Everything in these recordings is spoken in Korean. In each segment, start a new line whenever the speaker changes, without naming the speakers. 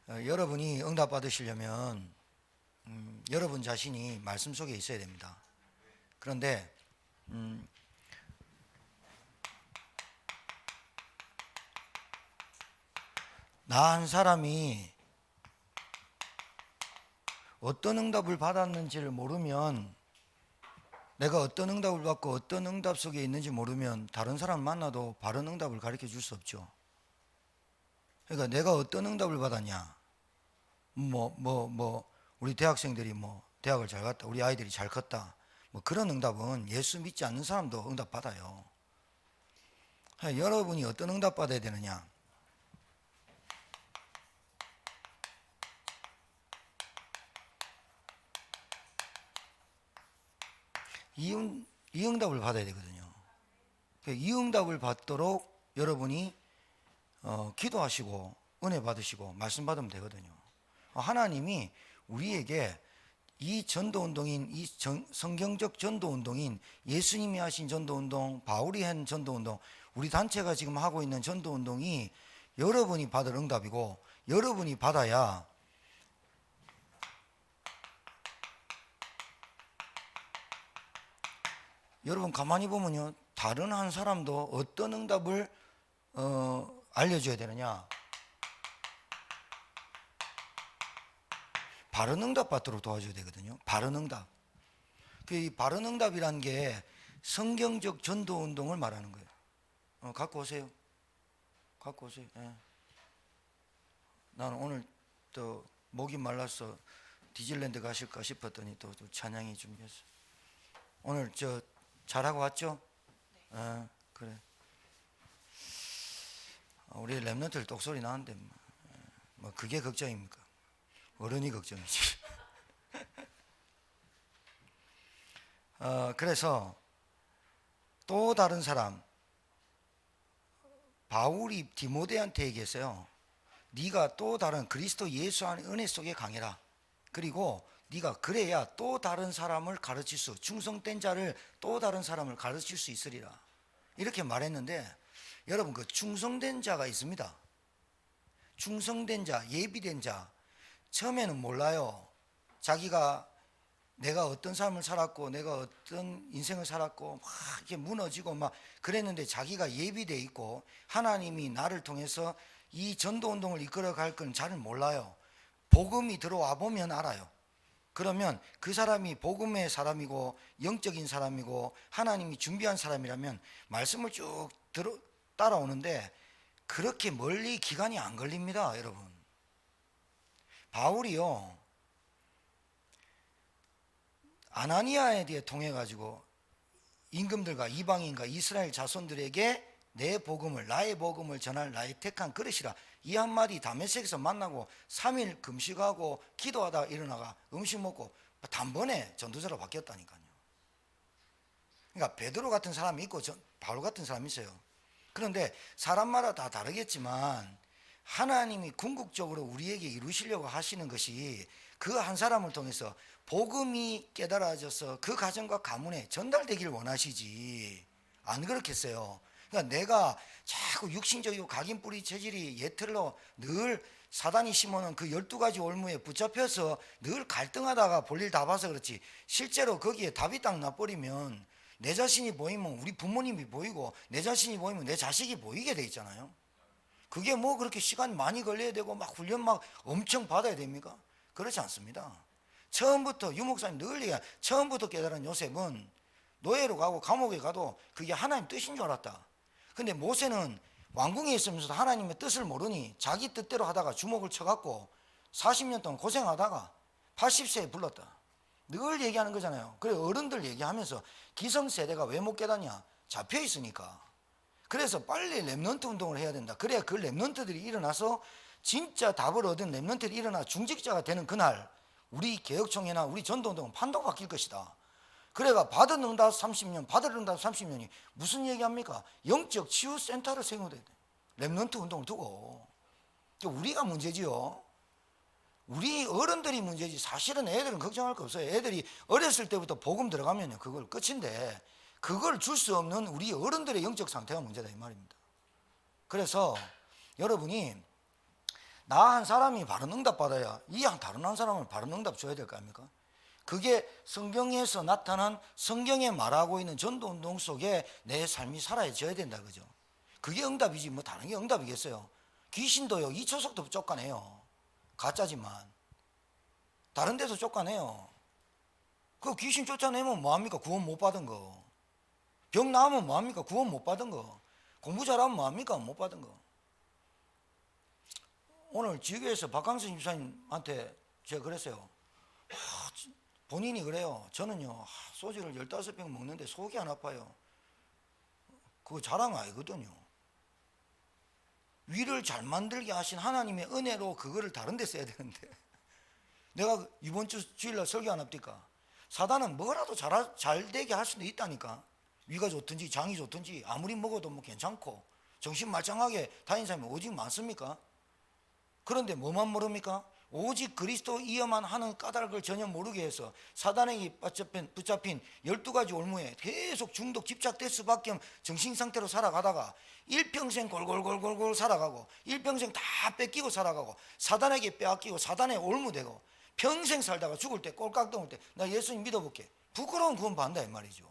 여러분이 응답 받으시려면 여러분 자신이 말씀 속에 있어야 됩니다. 그런데 나 한 사람이 어떤 응답을 받았는지를 모르면, 내가 어떤 응답을 받고 어떤 응답 속에 있는지 모르면 다른 사람 만나도 바른 응답을 가르쳐 줄 수 없죠. 그러니까 내가 어떤 응답을 받았냐, 우리 대학생들이 대학을 잘 갔다, 우리 아이들이 잘 컸다, 그런 응답은 예수 믿지 않는 사람도 응답 받아요. 여러분이 어떤 응답 받아야 되느냐, 이 응답을 받아야 되거든요. 이 응답을 받도록 여러분이 기도하시고 은혜 받으시고 말씀 받으면 되거든요. 하나님이 우리에게 이 전도운동인, 이 성경적 전도운동인, 예수님이 하신 전도운동, 바울이 한 전도운동, 우리 단체가 지금 하고 있는 전도운동이 여러분이 받을 응답이고, 여러분이 받아야 여러분 가만히 보면요, 다른 한 사람도 어떤 응답을 알려줘야 되느냐, 바른 응답 받도록 도와줘야 되거든요. 바른 응답. 이 바른 응답이란 게 성경적 전도 운동을 말하는 거예요. 갖고 오세요. 갖고 오세요. 예. 나는 오늘 또 목이 말라서 디즈니랜드 가실까 싶었더니 또 찬양이 준비했어. 오늘 잘하고 왔죠? 네. 그래. 우리 랩런트들 똑소리 나는데 그게 걱정입니까? 어른이 걱정이지. 그래서 또 다른 사람, 바울이 디모데한테 얘기했어요. 네가 또 다른 그리스도 예수 안의 은혜 속에 강해라. 그리고 네가 그래야 또 다른 사람을 가르칠 수, 충성된 자를 또 다른 사람을 가르칠 수 있으리라. 이렇게 말했는데, 여러분 그 충성된 자가 있습니다. 충성된 자, 예비된 자. 처음에는 몰라요. 자기가 내가 어떤 삶을 살았고 내가 어떤 인생을 살았고 막 이렇게 무너지고 막 그랬는데, 자기가 예비되어 있고 하나님이 나를 통해서 이 전도운동을 이끌어 갈 건 잘 몰라요. 복음이 들어와 보면 알아요. 그러면 그 사람이 복음의 사람이고 영적인 사람이고 하나님이 준비한 사람이라면 말씀을 쭉 따라오는데 그렇게 멀리 기간이 안 걸립니다. 여러분, 바울이요, 아나니아에 대해 통해 가지고 임금들과 이방인과 이스라엘 자손들에게 내 복음을, 나의 복음을 전할 나의 택한 그릇이라, 이 한마디 다메섹에서 만나고 3일 금식하고 기도하다 일어나가 음식 먹고 단번에 전도자로 바뀌었다니까요. 그러니까 베드로 같은 사람이 있고 바울 같은 사람이 있어요. 그런데 사람마다 다 다르겠지만 하나님이 궁극적으로 우리에게 이루시려고 하시는 것이 그 한 사람을 통해서 복음이 깨달아져서 그 가정과 가문에 전달되기를 원하시지, 안 그렇겠어요? 그러니까 내가 자꾸 육신적이고 각인 뿌리 체질이 예틀로 늘 사단이 심어놓은 그 12가지 올무에 붙잡혀서 늘 갈등하다가 볼일 다 봐서 그렇지, 실제로 거기에 답이 딱 나버리면 내 자신이 보이면 우리 부모님이 보이고 내 자신이 보이면 내 자식이 보이게 돼 있잖아요. 그게 그렇게 시간 많이 걸려야 되고 막 훈련 막 엄청 받아야 됩니까? 그렇지 않습니다. 처음부터 유목사님 늘 얘기해요. 처음부터 깨달은 요셉은 노예로 가고 감옥에 가도 그게 하나님 뜻인 줄 알았다. 근데 모세는 왕궁에 있으면서도 하나님의 뜻을 모르니 자기 뜻대로 하다가 주먹을 쳐갖고 40년 동안 고생하다가 80세에 불렀다. 늘 얘기하는 거잖아요. 그래, 어른들 얘기하면서 기성세대가 왜 못 깨닫냐? 잡혀 있으니까. 그래서 빨리 랩넌트 운동을 해야 된다. 그래야 그 랩넌트들이 일어나서 진짜 답을 얻은 랩넌트들이 일어나 중직자가 되는 그날 우리 개혁총회나 우리 전도운동은 판도가 바뀔 것이다. 그래가 받은 응답 30년, 받을 응답 30년이 무슨 얘기합니까? 영적 치유센터를 세워야 돼. 랩넌트 운동을 두고. 우리가 문제지요. 우리 어른들이 문제지. 사실은 애들은 걱정할 거 없어요. 애들이 어렸을 때부터 복음 들어가면 그걸 끝인데, 그걸 줄 수 없는 우리 어른들의 영적 상태가 문제다 이 말입니다. 그래서 여러분이 나 한 사람이 바른 응답 받아야 이 다른 한 사람을 바른 응답 줘야 될 거 아닙니까? 그게 성경에서 나타난 성경에 말하고 있는 전도운동 속에 내 삶이 살아져야 된다 그죠? 그게 응답이지 뭐 다른 게 응답이겠어요? 귀신도요 2초속도 쫓아내요. 가짜지만 다른 데서 쫓아내요. 그 귀신 쫓아내면 뭐합니까? 구원 못 받은 거. 병 나으면 뭐합니까? 구원 못 받은 거. 공부 잘하면 뭐합니까? 못 받은 거. 오늘 지교에서 박강선 집사님한테 제가 그랬어요. 본인이 그래요. 저는요 소주를 15병 먹는데 속이 안 아파요. 그거 자랑 아니거든요. 위를 잘 만들게 하신 하나님의 은혜로 그거를 다른 데 써야 되는데 내가 이번 주일날 설교 안 합니까? 사단은 뭐라도 잘 되게 할 수도 있다니까. 위가 좋든지 장이 좋든지 아무리 먹어도 뭐 괜찮고 정신 말짱하게 다니는 사람이 오직 많습니까? 그런데 뭐만 모릅니까? 오직 그리스도 이어만 하는 까닭을 전혀 모르게 해서 사단에게 붙잡힌 12가지 올무에 계속 중독 집착될 수밖에 없는 정신상태로 살아가다가 일평생 골골골골 살아가고 일평생 다 뺏기고 살아가고 사단에게 빼앗기고 사단에 올무되고 평생 살다가 죽을 때 꼴깍동을 때 나 예수님 믿어볼게 부끄러운 구원 받는다 이 말이죠.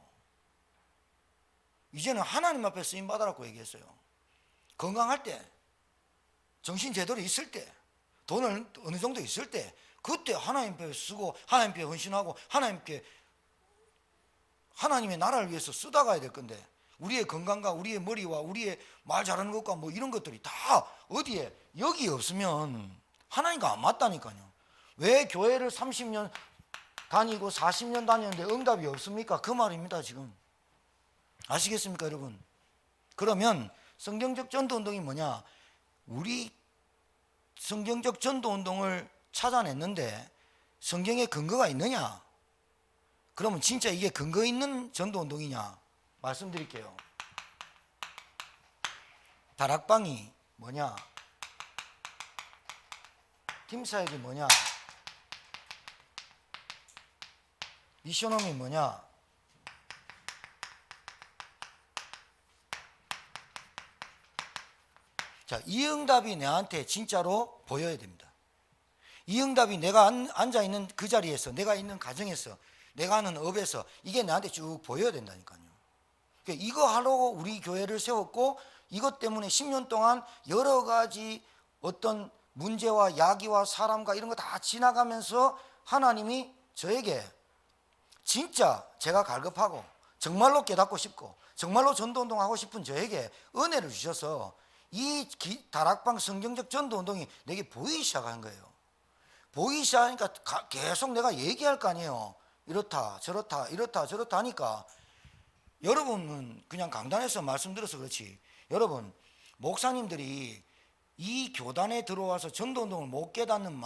이제는 하나님 앞에 쓰임받으라고 얘기했어요. 건강할 때 정신 제대로 있을 때 돈을 어느 정도 있을 때 그때 하나님 앞에 쓰고 하나님 앞에 헌신하고 하나님께 하나님의 나라를 위해서 쓰다가야 될 건데 우리의 건강과 우리의 머리와 우리의 말 잘하는 것과 뭐 이런 것들이 다 어디에 여기 없으면 하나님과 안 맞다니까요. 왜 교회를 30년 다니고 40년 다녔는데 응답이 없습니까? 그 말입니다 지금. 아시겠습니까 여러분? 그러면 성경적 전도운동이 뭐냐? 우리 성경적 전도운동을 찾아냈는데 성경에 근거가 있느냐? 그러면 진짜 이게 근거 있는 전도운동이냐? 말씀드릴게요. 다락방이 뭐냐? 팀사역이 뭐냐? 미션홈이 뭐냐? 자, 이 응답이 내한테 진짜로 보여야 됩니다. 이 응답이 내가 앉아있는 그 자리에서 내가 있는 가정에서 내가 하는 업에서 이게 나한테 쭉 보여야 된다니까요. 그러니까 이거 하려고 우리 교회를 세웠고 이것 때문에 10년 동안 여러 가지 어떤 문제와 야기와 사람과 이런 거 다 지나가면서 하나님이 저에게 진짜 제가 갈급하고 정말로 깨닫고 싶고 정말로 전도운동하고 싶은 저에게 은혜를 주셔서 이 다락방 성경적 전도운동이 내게 보이기 시작한 거예요. 보이기 시작하니까 계속 내가 얘기할 거 아니에요. 이렇다 저렇다 이렇다 저렇다 하니까 여러분은 그냥 강단에서 말씀드려서 그렇지 여러분 목사님들이 이 교단에 들어와서 전도운동을 못 깨닫는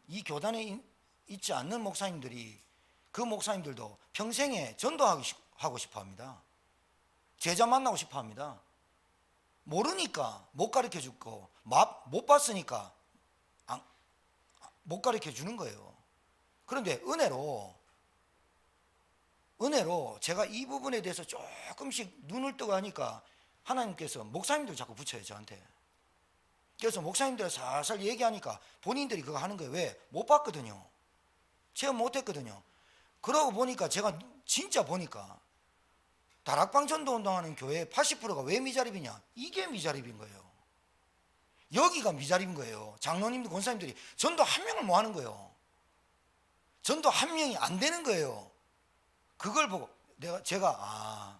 이 교단에 있지 않는 목사님들이 그 목사님들도 평생에 전도하고 싶어 합니다. 제자 만나고 싶어 합니다. 모르니까 못 가르쳐 주고 못 봤으니까 못 가르쳐 주는 거예요. 그런데 은혜로 제가 이 부분에 대해서 조금씩 눈을 뜨고 하니까 하나님께서 목사님들 자꾸 붙여요 저한테. 그래서 목사님들 살살 얘기하니까 본인들이 그거 하는 거예요. 왜? 못 봤거든요. 체험 못 했거든요. 그러고 보니까 제가 진짜 보니까 다락방 전도운동하는 교회 80%가 왜 미자립이냐? 이게 미자립인 거예요. 여기가 미자립인 거예요. 장로님들, 권사님들이 전도 한 명을 못 하는 거예요. 전도 한 명이 안 되는 거예요. 그걸 보고 제가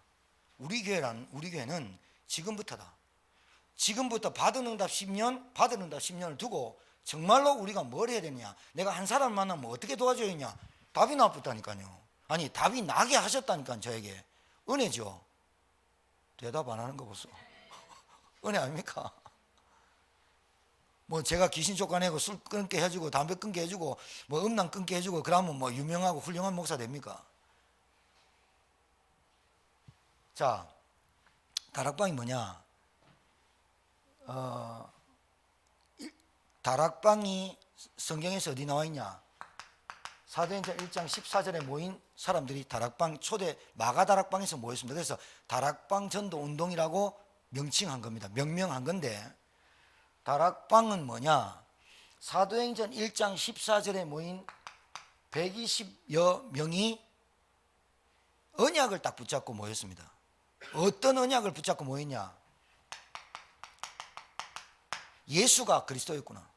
우리 교회는 지금부터다. 지금부터 받은 응답 10년, 받은 응답 10년을 두고 정말로 우리가 뭘 해야 되느냐? 내가 한 사람 만나면 어떻게 도와줘야 되냐? 답이 나왔다니까요. 아니 답이 나게 하셨다니까 저에게. 은혜죠. 대답 안 하는 거 보소. 은혜 아닙니까? 뭐 제가 귀신 쫓아내고 술 끊게 해주고 담배 끊게 해주고 뭐 음란 끊게 해주고 그러면 뭐 유명하고 훌륭한 목사 됩니까? 자, 다락방이 뭐냐? 다락방이 성경에서 어디 나와 있냐? 사도행전 1장 14절에 모인 사람들이 다락방 초대 마가다락방에서 모였습니다. 그래서 다락방 전도 운동이라고 명칭한 겁니다. 명명한 건데 다락방은 뭐냐? 사도행전 1장 14절에 모인 120여 명이 언약을 딱 붙잡고 모였습니다. 어떤 언약을 붙잡고 모였냐? 예수가 그리스도였구나.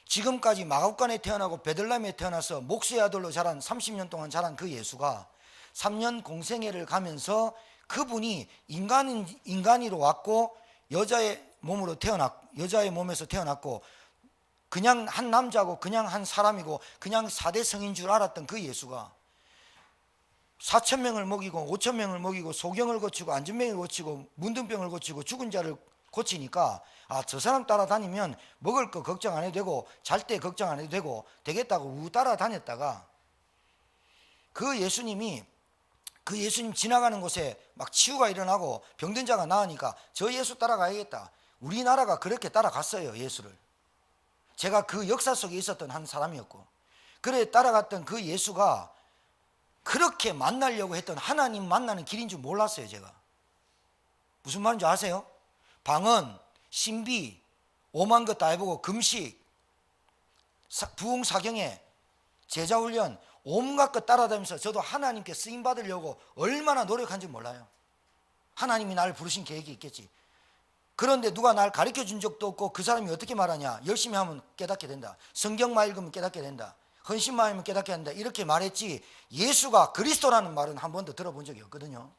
지금까지 마갑간에 태어나고 베들레헴에 태어나서 목수의 아들로 자란 30년 동안 자란 그 예수가 3년 공생애를 가면서 그분이 인간이로 왔고 여자의 몸에서 태어났고 그냥 한 남자고 그냥 한 사람이고 그냥 4대 성인 줄 알았던 그 예수가 4,000명을 먹이고 5,000명을 먹이고 소경을 고치고 안전병을 고치고 문둥병을 고치고 죽은 자를 고치니까 저 사람 따라다니면 먹을 거 걱정 안 해도 되고 잘 때 걱정 안 해도 되고 되겠다고 따라다녔다가 그 예수님 지나가는 곳에 막 치유가 일어나고 병든 자가 나으니까 저 예수 따라가야겠다. 우리나라가 그렇게 따라갔어요. 예수를. 제가 그 역사 속에 있었던 한 사람이었고 그래 따라갔던 그 예수가 그렇게 만나려고 했던 하나님 만나는 길인 줄 몰랐어요. 제가. 무슨 말인지 아세요? 방언, 신비, 오만 것 다 해보고 금식, 부흥사경회, 제자훈련 온갖 것 따라다니면서 저도 하나님께 쓰임 받으려고 얼마나 노력한지 몰라요. 하나님이 나를 부르신 계획이 있겠지. 그런데 누가 날 가르쳐 준 적도 없고 그 사람이 어떻게 말하냐? 열심히 하면 깨닫게 된다. 성경만 읽으면 깨닫게 된다. 헌신만 하면 깨닫게 된다. 이렇게 말했지 예수가 그리스도라는 말은 한 번도 들어본 적이 없거든요.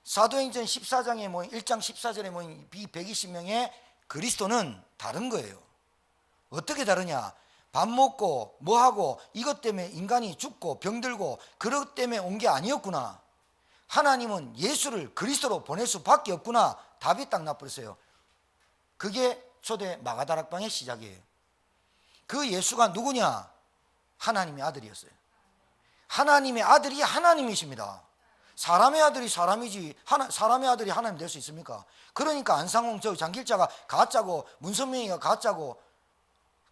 사도행전 14장에 모인 1장 14절에 모인 이 120명의 그리스도는 다른 거예요. 어떻게 다르냐? 밥 먹고 뭐하고 이것 때문에 인간이 죽고 병들고 그것 때문에 온 게 아니었구나. 하나님은 예수를 그리스도로 보낼 수밖에 없구나. 답이 딱 나버렸어요. 그게 초대 마가다락방의 시작이에요. 그 예수가 누구냐? 하나님의 아들이었어요. 하나님의 아들이 하나님이십니다. 사람의 아들이 사람이지 사람의 아들이 하나님 될 수 있습니까? 그러니까 안상홍 저 장길자가 가짜고 문선명이가 가짜고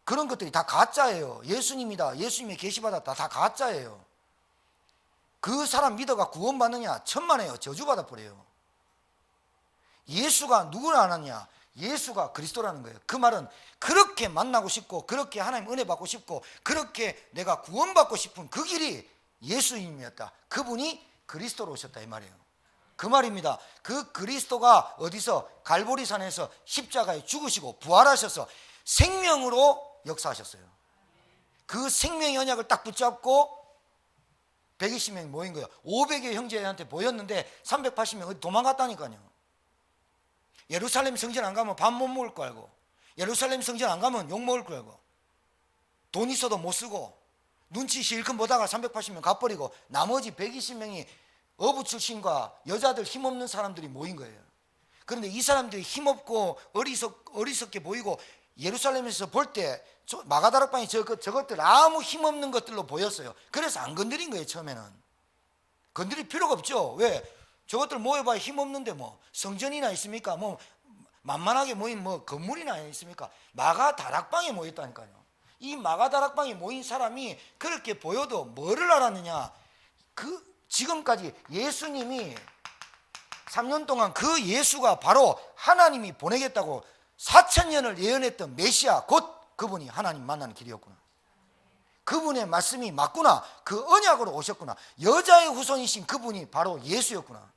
그런 것들이 다 가짜예요. 예수님이다. 예수님이 계시받았다. 다 가짜예요. 그 사람 믿어가 구원받느냐? 천만에요. 저주받아 버려요. 예수가 누구를 아느냐? 예수가 그리스도라는 거예요. 그 말은 그렇게 만나고 싶고 그렇게 하나님 은혜 받고 싶고 그렇게 내가 구원받고 싶은 그 길이 예수님이었다. 그분이 그리스도로 오셨다 이 말이에요. 그 말입니다. 그 그리스도가 어디서 갈보리산에서 십자가에 죽으시고 부활하셔서 생명으로 역사하셨어요. 그 생명의 언약을 딱 붙잡고 120명이 모인 거예요. 500여 형제한테 보였는데 380명 어디 도망갔다니까요. 예루살렘 성전 안 가면 밥 못 먹을 거 알고 예루살렘 성전 안 가면 욕 먹을 거 알고 돈 있어도 못 쓰고 눈치 실컷 보다가 380명 가버리고 나머지 120명이 어부 출신과 여자들 힘없는 사람들이 모인 거예요. 그런데 이 사람들이 힘없고 어리석게 보이고 예루살렘에서 볼 때 마가다락방이 저것들 아무 힘없는 것들로 보였어요. 그래서 안 건드린 거예요. 처음에는 건드릴 필요가 없죠. 왜? 저것들 모여봐야 힘없는데 뭐 성전이나 있습니까? 뭐 만만하게 모인 뭐 건물이나 있습니까? 마가다락방에 모였다니까요. 이 마가다락방에 모인 사람이 그렇게 보여도 뭐를 알았느냐? 지금까지 예수님이 3년 동안 그 예수가 바로 하나님이 보내겠다고 4,000년을 예언했던 메시아 곧 그분이 하나님 만나는 길이었구나. 그분의 말씀이 맞구나. 그 언약으로 오셨구나. 여자의 후손이신 그분이 바로 예수였구나.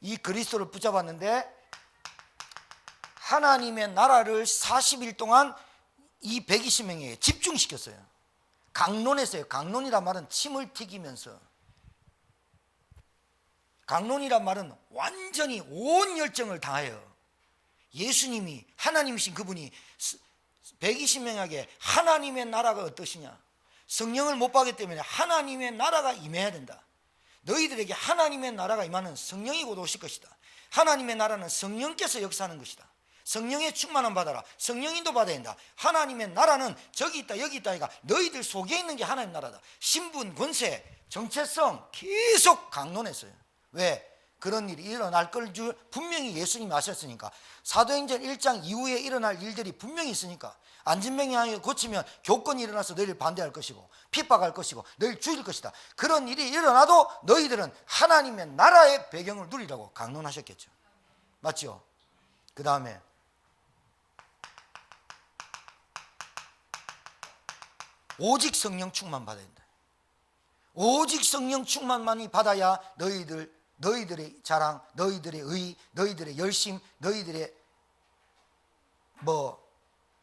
이 그리스도를 붙잡았는데 하나님의 나라를 40일 동안 이 120명에 집중시켰어요. 강론했어요. 강론이란 말은 침을 튀기면서, 강론이란 말은 완전히 온 열정을 다하여 예수님이 하나님이신 그분이 120명에게 하나님의 나라가 어떠시냐, 성령을 못 받기 때문에 하나님의 나라가 임해야 된다. 너희들에게 하나님의 나라가 임하는 성령이 곧 오실 것이다. 하나님의 나라는 성령께서 역사하는 것이다. 성령의 충만함 받아라. 성령인도 받아야 된다. 하나님의 나라는 저기 있다 여기 있다 하니까 너희들 속에 있는 게 하나님 나라다. 신분, 권세, 정체성 계속 강론했어요. 왜? 그런 일이 일어날 걸 줄 분명히 예수님이 아셨으니까. 사도행전 1장 이후에 일어날 일들이 분명히 있으니까. 안진병이 고치면 교권이 일어나서 너희를 반대할 것이고 핍박할 것이고 너희를 죽일 것이다. 그런 일이 일어나도 너희들은 하나님의 나라의 배경을 누리라고 강론하셨겠죠. 맞죠? 그 다음에 오직 성령 충만 받아야 된다. 오직 성령 충만만이 받아야 너희들의 자랑, 너희들의 의, 너희들의 열심, 너희들의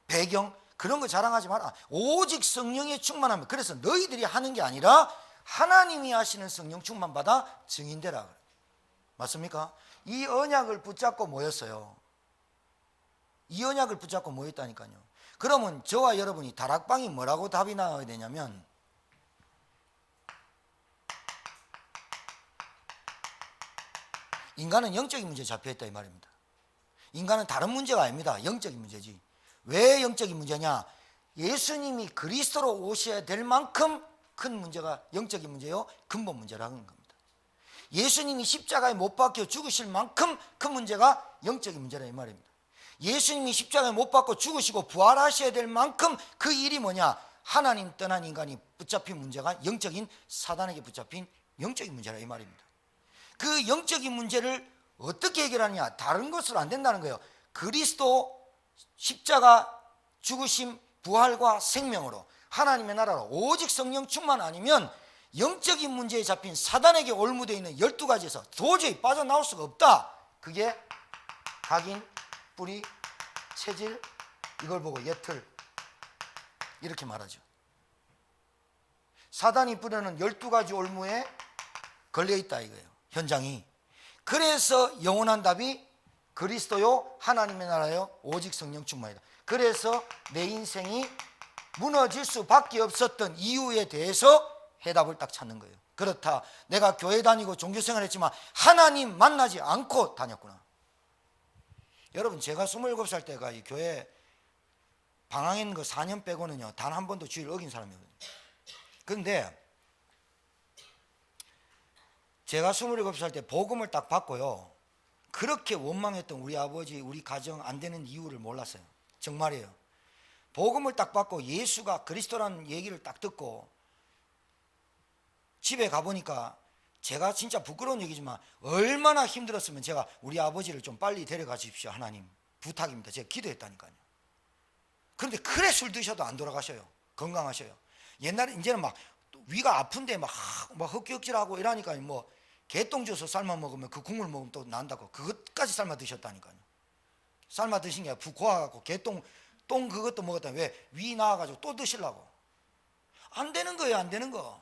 배경 그런 거 자랑하지 마라. 오직 성령의 충만함. 그래서 너희들이 하는 게 아니라 하나님이 하시는 성령 충만 받아 증인되라. 맞습니까? 이 언약을 붙잡고 모였어요. 이 언약을 붙잡고 모였다니까요. 그러면 저와 여러분이 다락방이 뭐라고 답이 나와야 되냐면, 인간은 영적인 문제에 잡혀있다 이 말입니다. 인간은 다른 문제가 아닙니다. 영적인 문제지. 왜 영적인 문제냐? 예수님이 그리스도로 오셔야 될 만큼 큰 문제가 영적인 문제요, 근본 문제라는 겁니다. 예수님이 십자가에 못 박혀 죽으실 만큼 큰 문제가 영적인 문제라 이 말입니다. 예수님이 십자가에 못 박고 죽으시고 부활하셔야 될 만큼 그 일이 뭐냐? 하나님 떠난 인간이 붙잡힌 문제가 영적인 사단에게 붙잡힌 영적인 문제라 이 말입니다. 그 영적인 문제를 어떻게 해결하느냐? 다른 것으로 안 된다는 거예요. 그리스도 십자가 죽으심 부활과 생명으로 하나님의 나라로 오직 성령 충만 아니면 영적인 문제에 잡힌 사단에게 올무되어 있는 12가지에서 도저히 빠져나올 수가 없다. 그게 각인, 뿌리, 체질, 이걸 보고 예틀 이렇게 말하죠. 사단이 뿌려는 12가지 올무에 걸려있다 이거예요, 현장이. 그래서 영원한 답이 그리스도요, 하나님의 나라요, 오직 성령 충만이다. 그래서 내 인생이 무너질 수밖에 없었던 이유에 대해서 해답을 딱 찾는 거예요. 그렇다, 내가 교회 다니고 종교생활 했지만 하나님 만나지 않고 다녔구나. 여러분, 제가 27살 때가 이 교회 방황에 있는 거 4년 빼고는요 단 한 번도 주의를 어긴 사람이거든요. 그런데 제가 27살 때 복음을 딱 받고요, 그렇게 원망했던 우리 아버지, 우리 가정 안 되는 이유를 몰랐어요. 정말이에요. 복음을 딱 받고 예수가 그리스도라는 얘기를 딱 듣고 집에 가보니까, 제가 진짜 부끄러운 얘기지만 얼마나 힘들었으면 제가 우리 아버지를 좀 빨리 데려가 주십시오, 하나님 부탁입니다. 제가 기도했다니까요. 그런데 그래 술 드셔도 안 돌아가셔요. 건강하셔요. 옛날에 이제는 막 위가 아픈데 막 헛기억질하고 이러니까 뭐 개똥 줘서 삶아 먹으면 그 국물 먹으면 또 난다고 그것까지 삶아 드셨다니까요. 삶아 드신 게 부 고아갖고 개똥 똥 그것도 먹었다. 왜? 위 나와가지고 또 드시려고. 안 되는 거예요, 안 되는 거.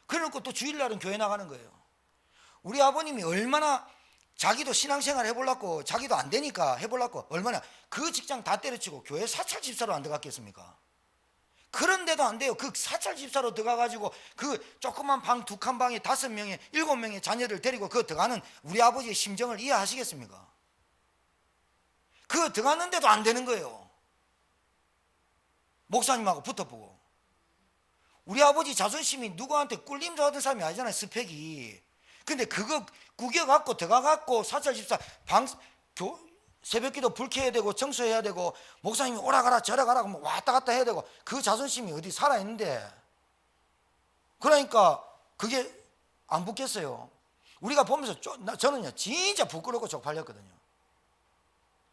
그래놓고 또 주일날은 교회 나가는 거예요. 우리 아버님이 얼마나 자기도 신앙생활 해보려고, 자기도 안 되니까 해보려고 얼마나 그 직장 다 때려치고 교회 사찰 집사로 안 들어갔겠습니까? 그런데도 안 돼요. 그 사찰 집사로 들어가가지고 그 조그만 방 2칸 방에 5명에 7명의 자녀를 데리고 그 들어가는 우리 아버지의 심정을 이해하시겠습니까? 그 들어갔는데도 안 되는 거예요. 목사님하고 붙어보고. 우리 아버지 자존심이 누구한테 꿀림 좋아하던 사람이 아니잖아요, 스펙이. 근데 그거 구겨갖고 들어가갖고 사찰 집사 새벽기도 불 켜야 되고 청소해야 되고 목사님이 오라 가라 저라 가라 그러면 왔다 갔다 해야 되고 그 자존심이 어디 살아있는데. 그러니까 그게 안 붙겠어요. 우리가 보면서 저는요 진짜 부끄럽고 쪽팔렸거든요.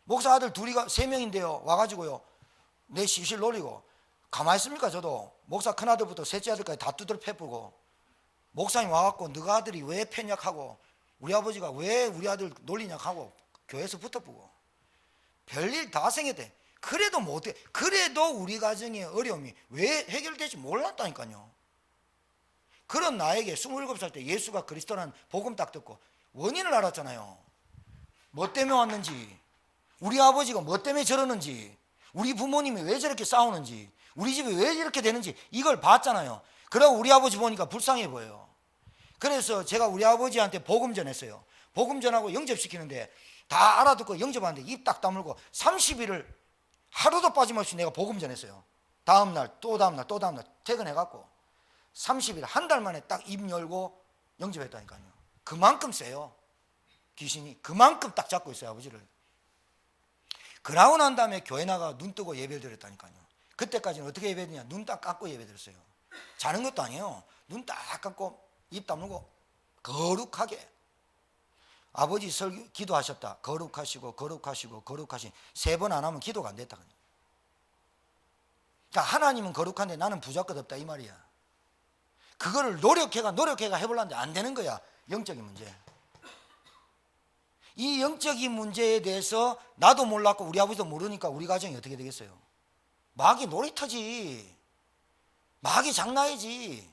목사 아들 3명인데요 와가지고요 내 시실 놀리고 가만히 있습니까? 저도 목사 큰아들부터 셋째 아들까지 다 두들 패부고 목사님 와갖고 너가 아들이 왜 편약하고 우리 아버지가 왜 우리 아들 놀리냐고 교회에서 붙어보고 별일 다 생겼대. 그래도 못해. 그래도 우리 가정의 어려움이 왜 해결될지 몰랐다니까요. 그런 나에게 27살 때 예수가 그리스도라는 복음 딱 듣고 원인을 알았잖아요. 뭐 때문에 왔는지, 우리 아버지가 뭐 때문에 저러는지, 우리 부모님이 왜 저렇게 싸우는지, 우리 집이 왜 이렇게 되는지 이걸 봤잖아요. 그러고 우리 아버지 보니까 불쌍해 보여요. 그래서 제가 우리 아버지한테 복음 전했어요. 복음 전하고 영접시키는데 다 알아듣고 영접하는데 입 딱 다물고 30일을 하루도 빠짐없이 내가 복음 전했어요. 다음날 또 다음날 또 다음날 퇴근해갖고 30일 한 달 만에 딱 입 열고 영접했다니까요. 그만큼 세요. 귀신이 그만큼 딱 잡고 있어요, 아버지를. 그러고 난 다음에 교회 나가 눈 뜨고 예배를 드렸다니까요. 그때까지는 어떻게 예배드냐? 눈 딱 감고 예배드렸어요. 자는 것도 아니에요. 눈 딱 감고 입 다물고 거룩하게. 아버지 설교 기도하셨다. 거룩하시고 거룩하시고 거룩하신 3번 안 하면 기도가 안 됐다. 그러니까 하나님은 거룩한데 나는 부자껏없다 이 말이야. 그거를 노력해가 해보려는데 안 되는 거야. 영적인 문제. 이 영적인 문제에 대해서 나도 몰랐고 우리 아버지도 모르니까 우리 가정이 어떻게 되겠어요? 마귀 놀이터지. 마귀 장난이지.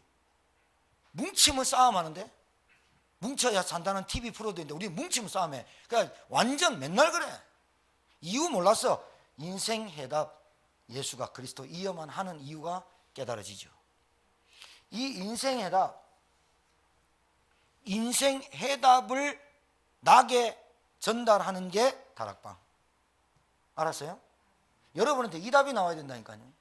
뭉치면 싸움하는데, 뭉쳐야 산다는 TV 프로도 있는데 우리 뭉치면 싸움해. 그러니까 완전 맨날 그래. 이유 몰랐어. 인생 해답 예수가 그리스도 이어만 하는 이유가 깨달아지죠. 이 인생 해답을 나게 전달하는 게 다락방. 알았어요? 여러분한테 이 답이 나와야 된다니까요.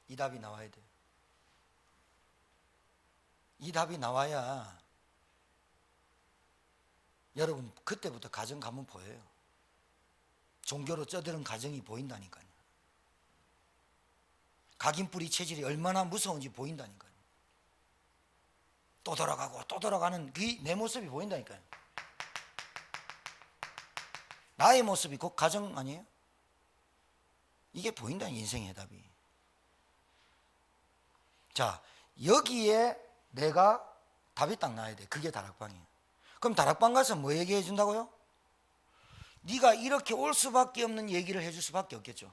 이 답이 나와야 돼요. 이 답이 나와야 여러분 그때부터 가정 가면 보여요. 종교로 쩌드는 가정이 보인다니까요. 각인뿌리 체질이 얼마나 무서운지 보인다니까요. 또 돌아가고 또 돌아가는 그 내 모습이 보인다니까요. 나의 모습이 곧 가정 아니에요? 이게 보인다, 인생의 해답이. 자, 여기에 내가 답이 딱 나야 돼. 그게 다락방이에요. 그럼 다락방 가서 뭐 얘기해 준다고요? 네가 이렇게 올 수밖에 없는 얘기를 해줄 수밖에 없겠죠.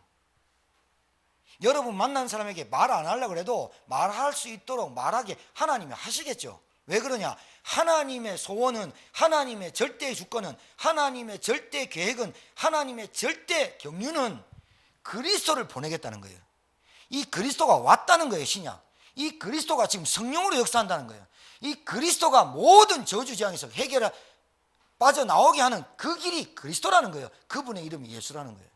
여러분 만난 사람에게 말 안 하려고 해도 말할 수 있도록 말하게 하나님이 하시겠죠. 왜 그러냐? 하나님의 소원은, 하나님의 절대 주권은, 하나님의 절대 계획은, 하나님의 절대 경륜은 그리스도를 보내겠다는 거예요. 이 그리스도가 왔다는 거예요. 신약. 이 그리스도가 지금 성령으로 역사한다는 거예요. 이 그리스도가 모든 저주지향에서 빠져나오게 하는 그 길이 그리스도라는 거예요. 그분의 이름이 예수라는 거예요.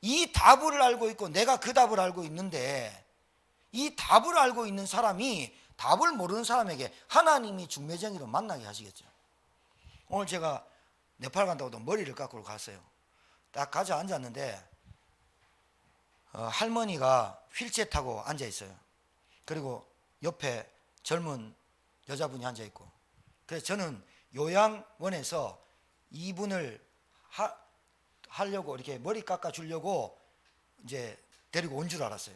이 답을 알고 있고 내가 그 답을 알고 있는데, 이 답을 알고 있는 사람이 답을 모르는 사람에게 하나님이 중매쟁이로 만나게 하시겠죠. 오늘 제가 네팔 간다고도 머리를 깎고 갔어요. 딱 가서 앉았는데 할머니가 휠체어 타고 앉아 있어요. 그리고 옆에 젊은 여자분이 앉아 있고, 그래서 저는 요양원에서 이분을 하려고 이렇게 머리 깎아 주려고 이제 데리고 온 줄 알았어요.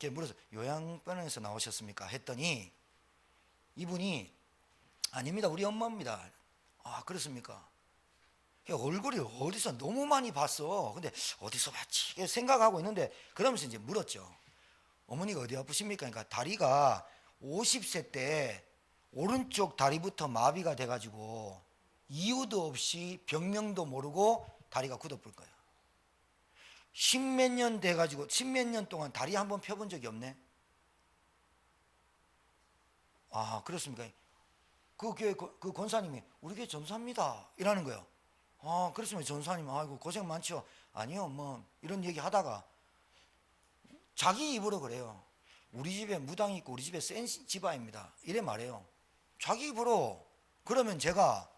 이렇게 물어서 요양병원에서 나오셨습니까? 했더니 이분이 아닙니다, 우리 엄마입니다. 아, 그렇습니까? 얼굴이 어디서 너무 많이 봤어. 근데 어디서 봤지? 생각하고 있는데 그러면서 이제 물었죠. 어머니가 어디 아프십니까? 그러니까 다리가 50세 때 오른쪽 다리부터 마비가 돼가지고 이유도 없이 병명도 모르고 다리가 굳어버릴 거예요. 십몇 년 돼가지고 십몇 년 동안 다리 한번 펴본 적이 없네. 아, 그렇습니까? 그 교회 그 권사님이 우리 교회 전사입니다 이라는 거예요. 아, 그렇습니까? 전사님, 아이고 고생 많죠. 아니요, 뭐 이런 얘기 하다가 자기 입으로 그래요. 우리 집에 무당이 있고 우리 집에 센 집안입니다 이래 말해요. 자기 입으로. 그러면 제가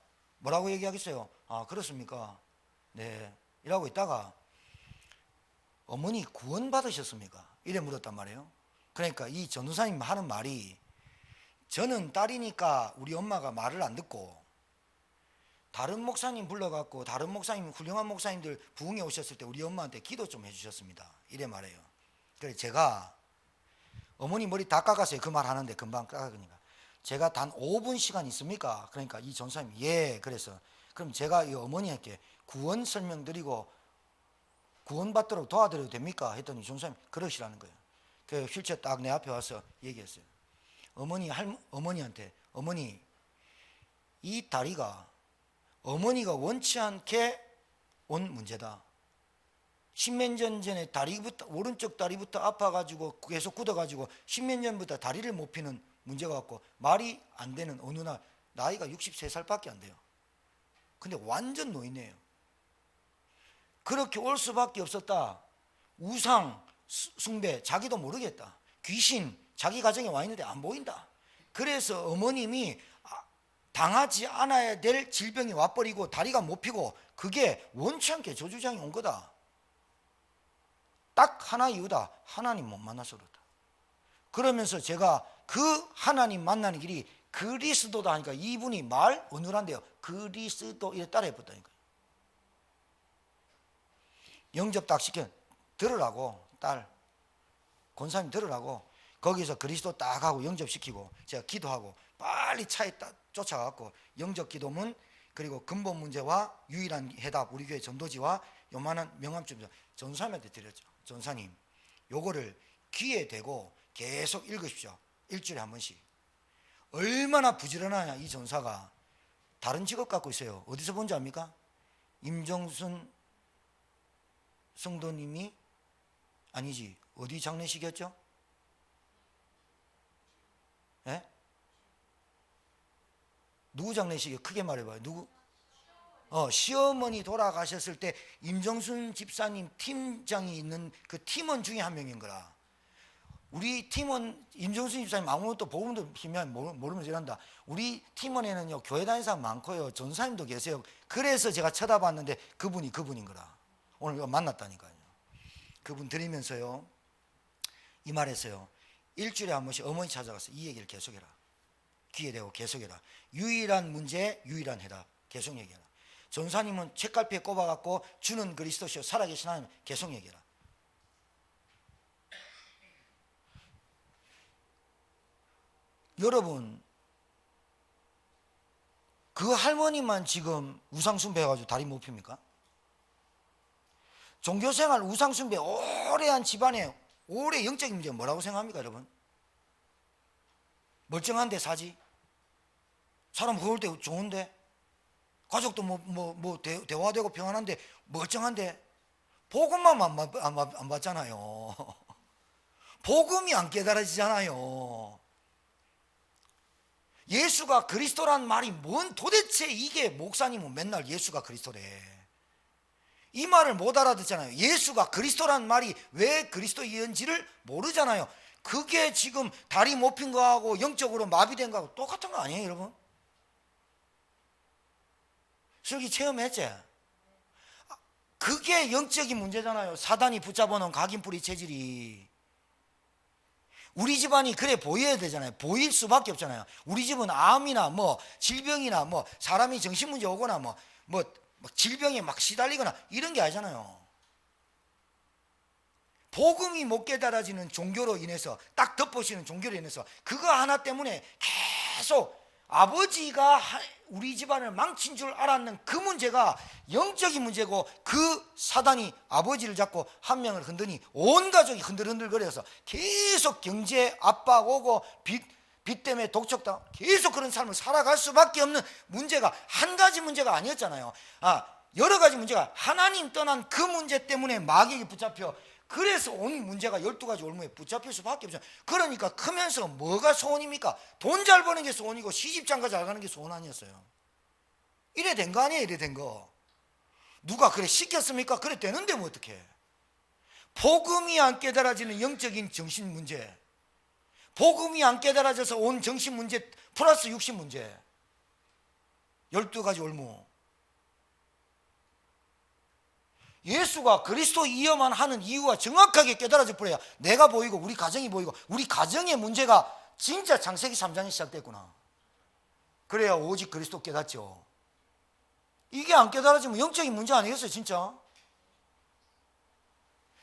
뭐라고 얘기하겠어요? 아, 그렇습니까? 네, 이라고 있다가 어머니 구원 받으셨습니까? 이래 물었단 말이에요. 그러니까 이 전도사님 하는 말이, 저는 딸이니까 우리 엄마가 말을 안 듣고 다른 목사님 불러갖고 다른 목사님, 훌륭한 목사님들 부흥회 오셨을 때 우리 엄마한테 기도 좀 해주셨습니다 이래 말해요. 그래서 제가 어머니 머리 다 깎았어요. 그 말 하는데 금방 깎으니까 제가 단 5분 시간 있습니까? 그러니까 이 전사님이 예, 그래서 그럼 제가 이 어머니한테 구원 설명드리고 구원받도록 도와드려도 됩니까? 했더니 전사님이 그러시라는 거예요. 그 휠체어 딱 내 앞에 와서 얘기했어요. 어머니한테 어머니, 이 다리가 어머니가 원치 않게 온 문제다. 십몇 년 전에 다리부터, 오른쪽 다리부터 아파가지고 계속 굳어가지고 십몇 년부터 다리를 못 피는 문제가 갖고 말이 안 되는 어느 날 나이가 63살밖에 안 돼요. 근데 완전 노인이에요. 그렇게 올 수밖에 없었다. 우상 숭배, 자기도 모르겠다. 귀신 자기 가정에 와 있는데 안 보인다. 그래서 어머님이 당하지 않아야 될 질병이 와버리고 다리가 못 피고, 그게 원치 않게 저주장이 온 거다. 딱 하나 이유다. 하나님 못 만나서 그렇다. 그러면서 제가 그 하나님 만나는 길이 그리스도다 하니까 이분이 말 어눌한데요. 그리스도 이래 따라 해봤다니까요. 영접 딱 시켜 들으라고, 딸 권사님 들으라고. 거기서 그리스도 딱 하고 영접시키고 제가 기도하고 빨리 차에 딱 쫓아가고 영접 기도문 그리고 근본 문제와 유일한 해답 우리 교회 전도지와 요만한 명함 좀 전사님한테 드렸죠. 전사님 요거를 귀에 대고 계속 읽으십시오. 일주일에 한 번씩. 얼마나 부지런하냐 이 전사가. 다른 직업 갖고 있어요. 어디서 본지 압니까? 임정순 성도님이 아니지 어디 장례식이었죠? 예? 누구 장례식이요? 크게 말해봐요. 누구? 시어머니 돌아가셨을 때 임정순 집사님 팀장이 있는 그 팀원 중에 한 명인 거라. 우리 팀원 임정순 집사님 아무것도 복음도 희미하면 모르면서 이런다. 우리 팀원에는요 교회 다니는 사람 많고요 전사님도 계세요. 그래서 제가 쳐다봤는데 그분인 거라. 오늘 만났다니까요. 그분 드리면서요 이 말했어요. 일주일에 한 번씩 어머니 찾아가서 이 얘기를 계속해라. 귀에 대고 계속해라. 유일한 문제 유일한 해답 계속 얘기해라. 전사님은 책갈피에 꼽아갖고 주는 그리스도시요 살아계신 하나님 계속 얘기해라. 여러분 그 할머니만 지금 우상숭배해가지고 다리 못 핍니까? 종교생활 우상숭배 오래 한 집안에 오래 영적인 문제가 뭐라고 생각합니까 여러분? 멀쩡한데 사지? 사람 그럴 때 좋은데? 가족도 대화되고 평안한데 멀쩡한데? 복음만 안 받잖아요. 복음이 안 깨달아지잖아요. 예수가 그리스도란 말이 뭔 도대체 이게 목사님은 맨날 예수가 그리스도래. 이 말을 못 알아듣잖아요. 예수가 그리스도란 말이 왜 그리스도인지를 모르잖아요. 그게 지금 다리 못 핀 거하고 영적으로 마비된 거하고 똑같은 거 아니에요 여러분? 슬기 체험했지? 그게 영적인 문제잖아요. 사단이 붙잡아놓은 각인뿌리 체질이. 우리 집안이 그래 보여야 되잖아요. 보일 수밖에 없잖아요. 우리 집은 암이나 질병이나 사람이 정신문제 오거나 질병에 막 시달리거나 이런 게 아니잖아요. 복음이 못 깨달아지는 종교로 인해서 딱 덮어씌는 종교로 인해서 그거 하나 때문에 계속 아버지가 우리 집안을 망친 줄 알았는 그 문제가 영적인 문제고 그 사단이 아버지를 잡고 한 명을 흔드니 온 가족이 흔들흔들거려서 계속 경제 압박 오고 빚 때문에 독촉당 계속 그런 삶을 살아갈 수밖에 없는 문제가 한 가지 문제가 아니었잖아요. 여러 가지 문제가 하나님 떠난 그 문제 때문에 마귀에게 붙잡혀 그래서 온 문제가 12가지 올무에 붙잡힐 수밖에 없잖아요. 그러니까 크면서 뭐가 소원입니까? 돈 잘 버는 게 소원이고 시집장가 잘 가는 게 소원 아니었어요. 이래 된 거 아니에요. 이래 된 거. 누가 그래 시켰습니까? 그래 되는데 뭐 어떡해. 복음이 안 깨달아지는 영적인 정신 문제, 복음이 안 깨달아져서 온 정신 문제 플러스 육신 문제 12가지 올무. 예수가 그리스도이어만 하는 이유가 정확하게 깨달아져 버려야 내가 보이고 우리 가정이 보이고 우리 가정의 문제가 진짜 창세기 3장이 시작됐구나. 그래야 오직 그리스도 깨닫죠. 이게 안 깨달아지면 영적인 문제 아니겠어요 진짜?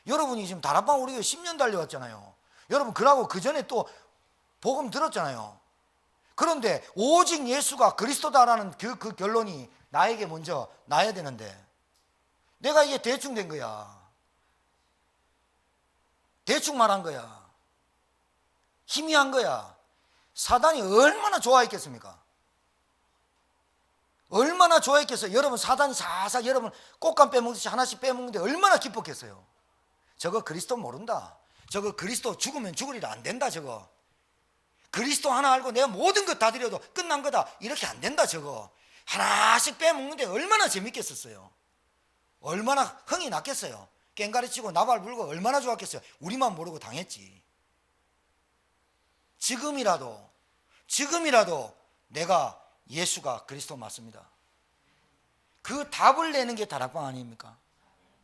여러분이 지금 다락방 우리 교회 10년 달려왔잖아요. 여러분 그러고 그 전에 또 복음 들었잖아요. 그런데 오직 예수가 그리스도다라는 그 결론이 나에게 먼저 나야 되는데 내가 이게 대충 된 거야. 대충 말한 거야. 희미한 거야. 사단이 얼마나 좋아했겠습니까? 얼마나 좋아했겠어요. 여러분 사단이 사사 여러분 꽃감 빼먹듯이 하나씩 빼먹는데 얼마나 기뻤겠어요. 저거 그리스도 모른다. 저거 그리스도 죽으면 죽으리라 안 된다. 저거 그리스도 하나 알고 내가 모든 것 다 드려도 끝난 거다. 이렇게 안 된다. 저거 하나씩 빼먹는데 얼마나 재밌겠었어요. 얼마나 흥이 났겠어요. 깽가리 치고 나발 불고 얼마나 좋았겠어요. 우리만 모르고 당했지. 지금이라도 내가 예수가 그리스도 맞습니다. 그 답을 내는 게 다락방 아닙니까?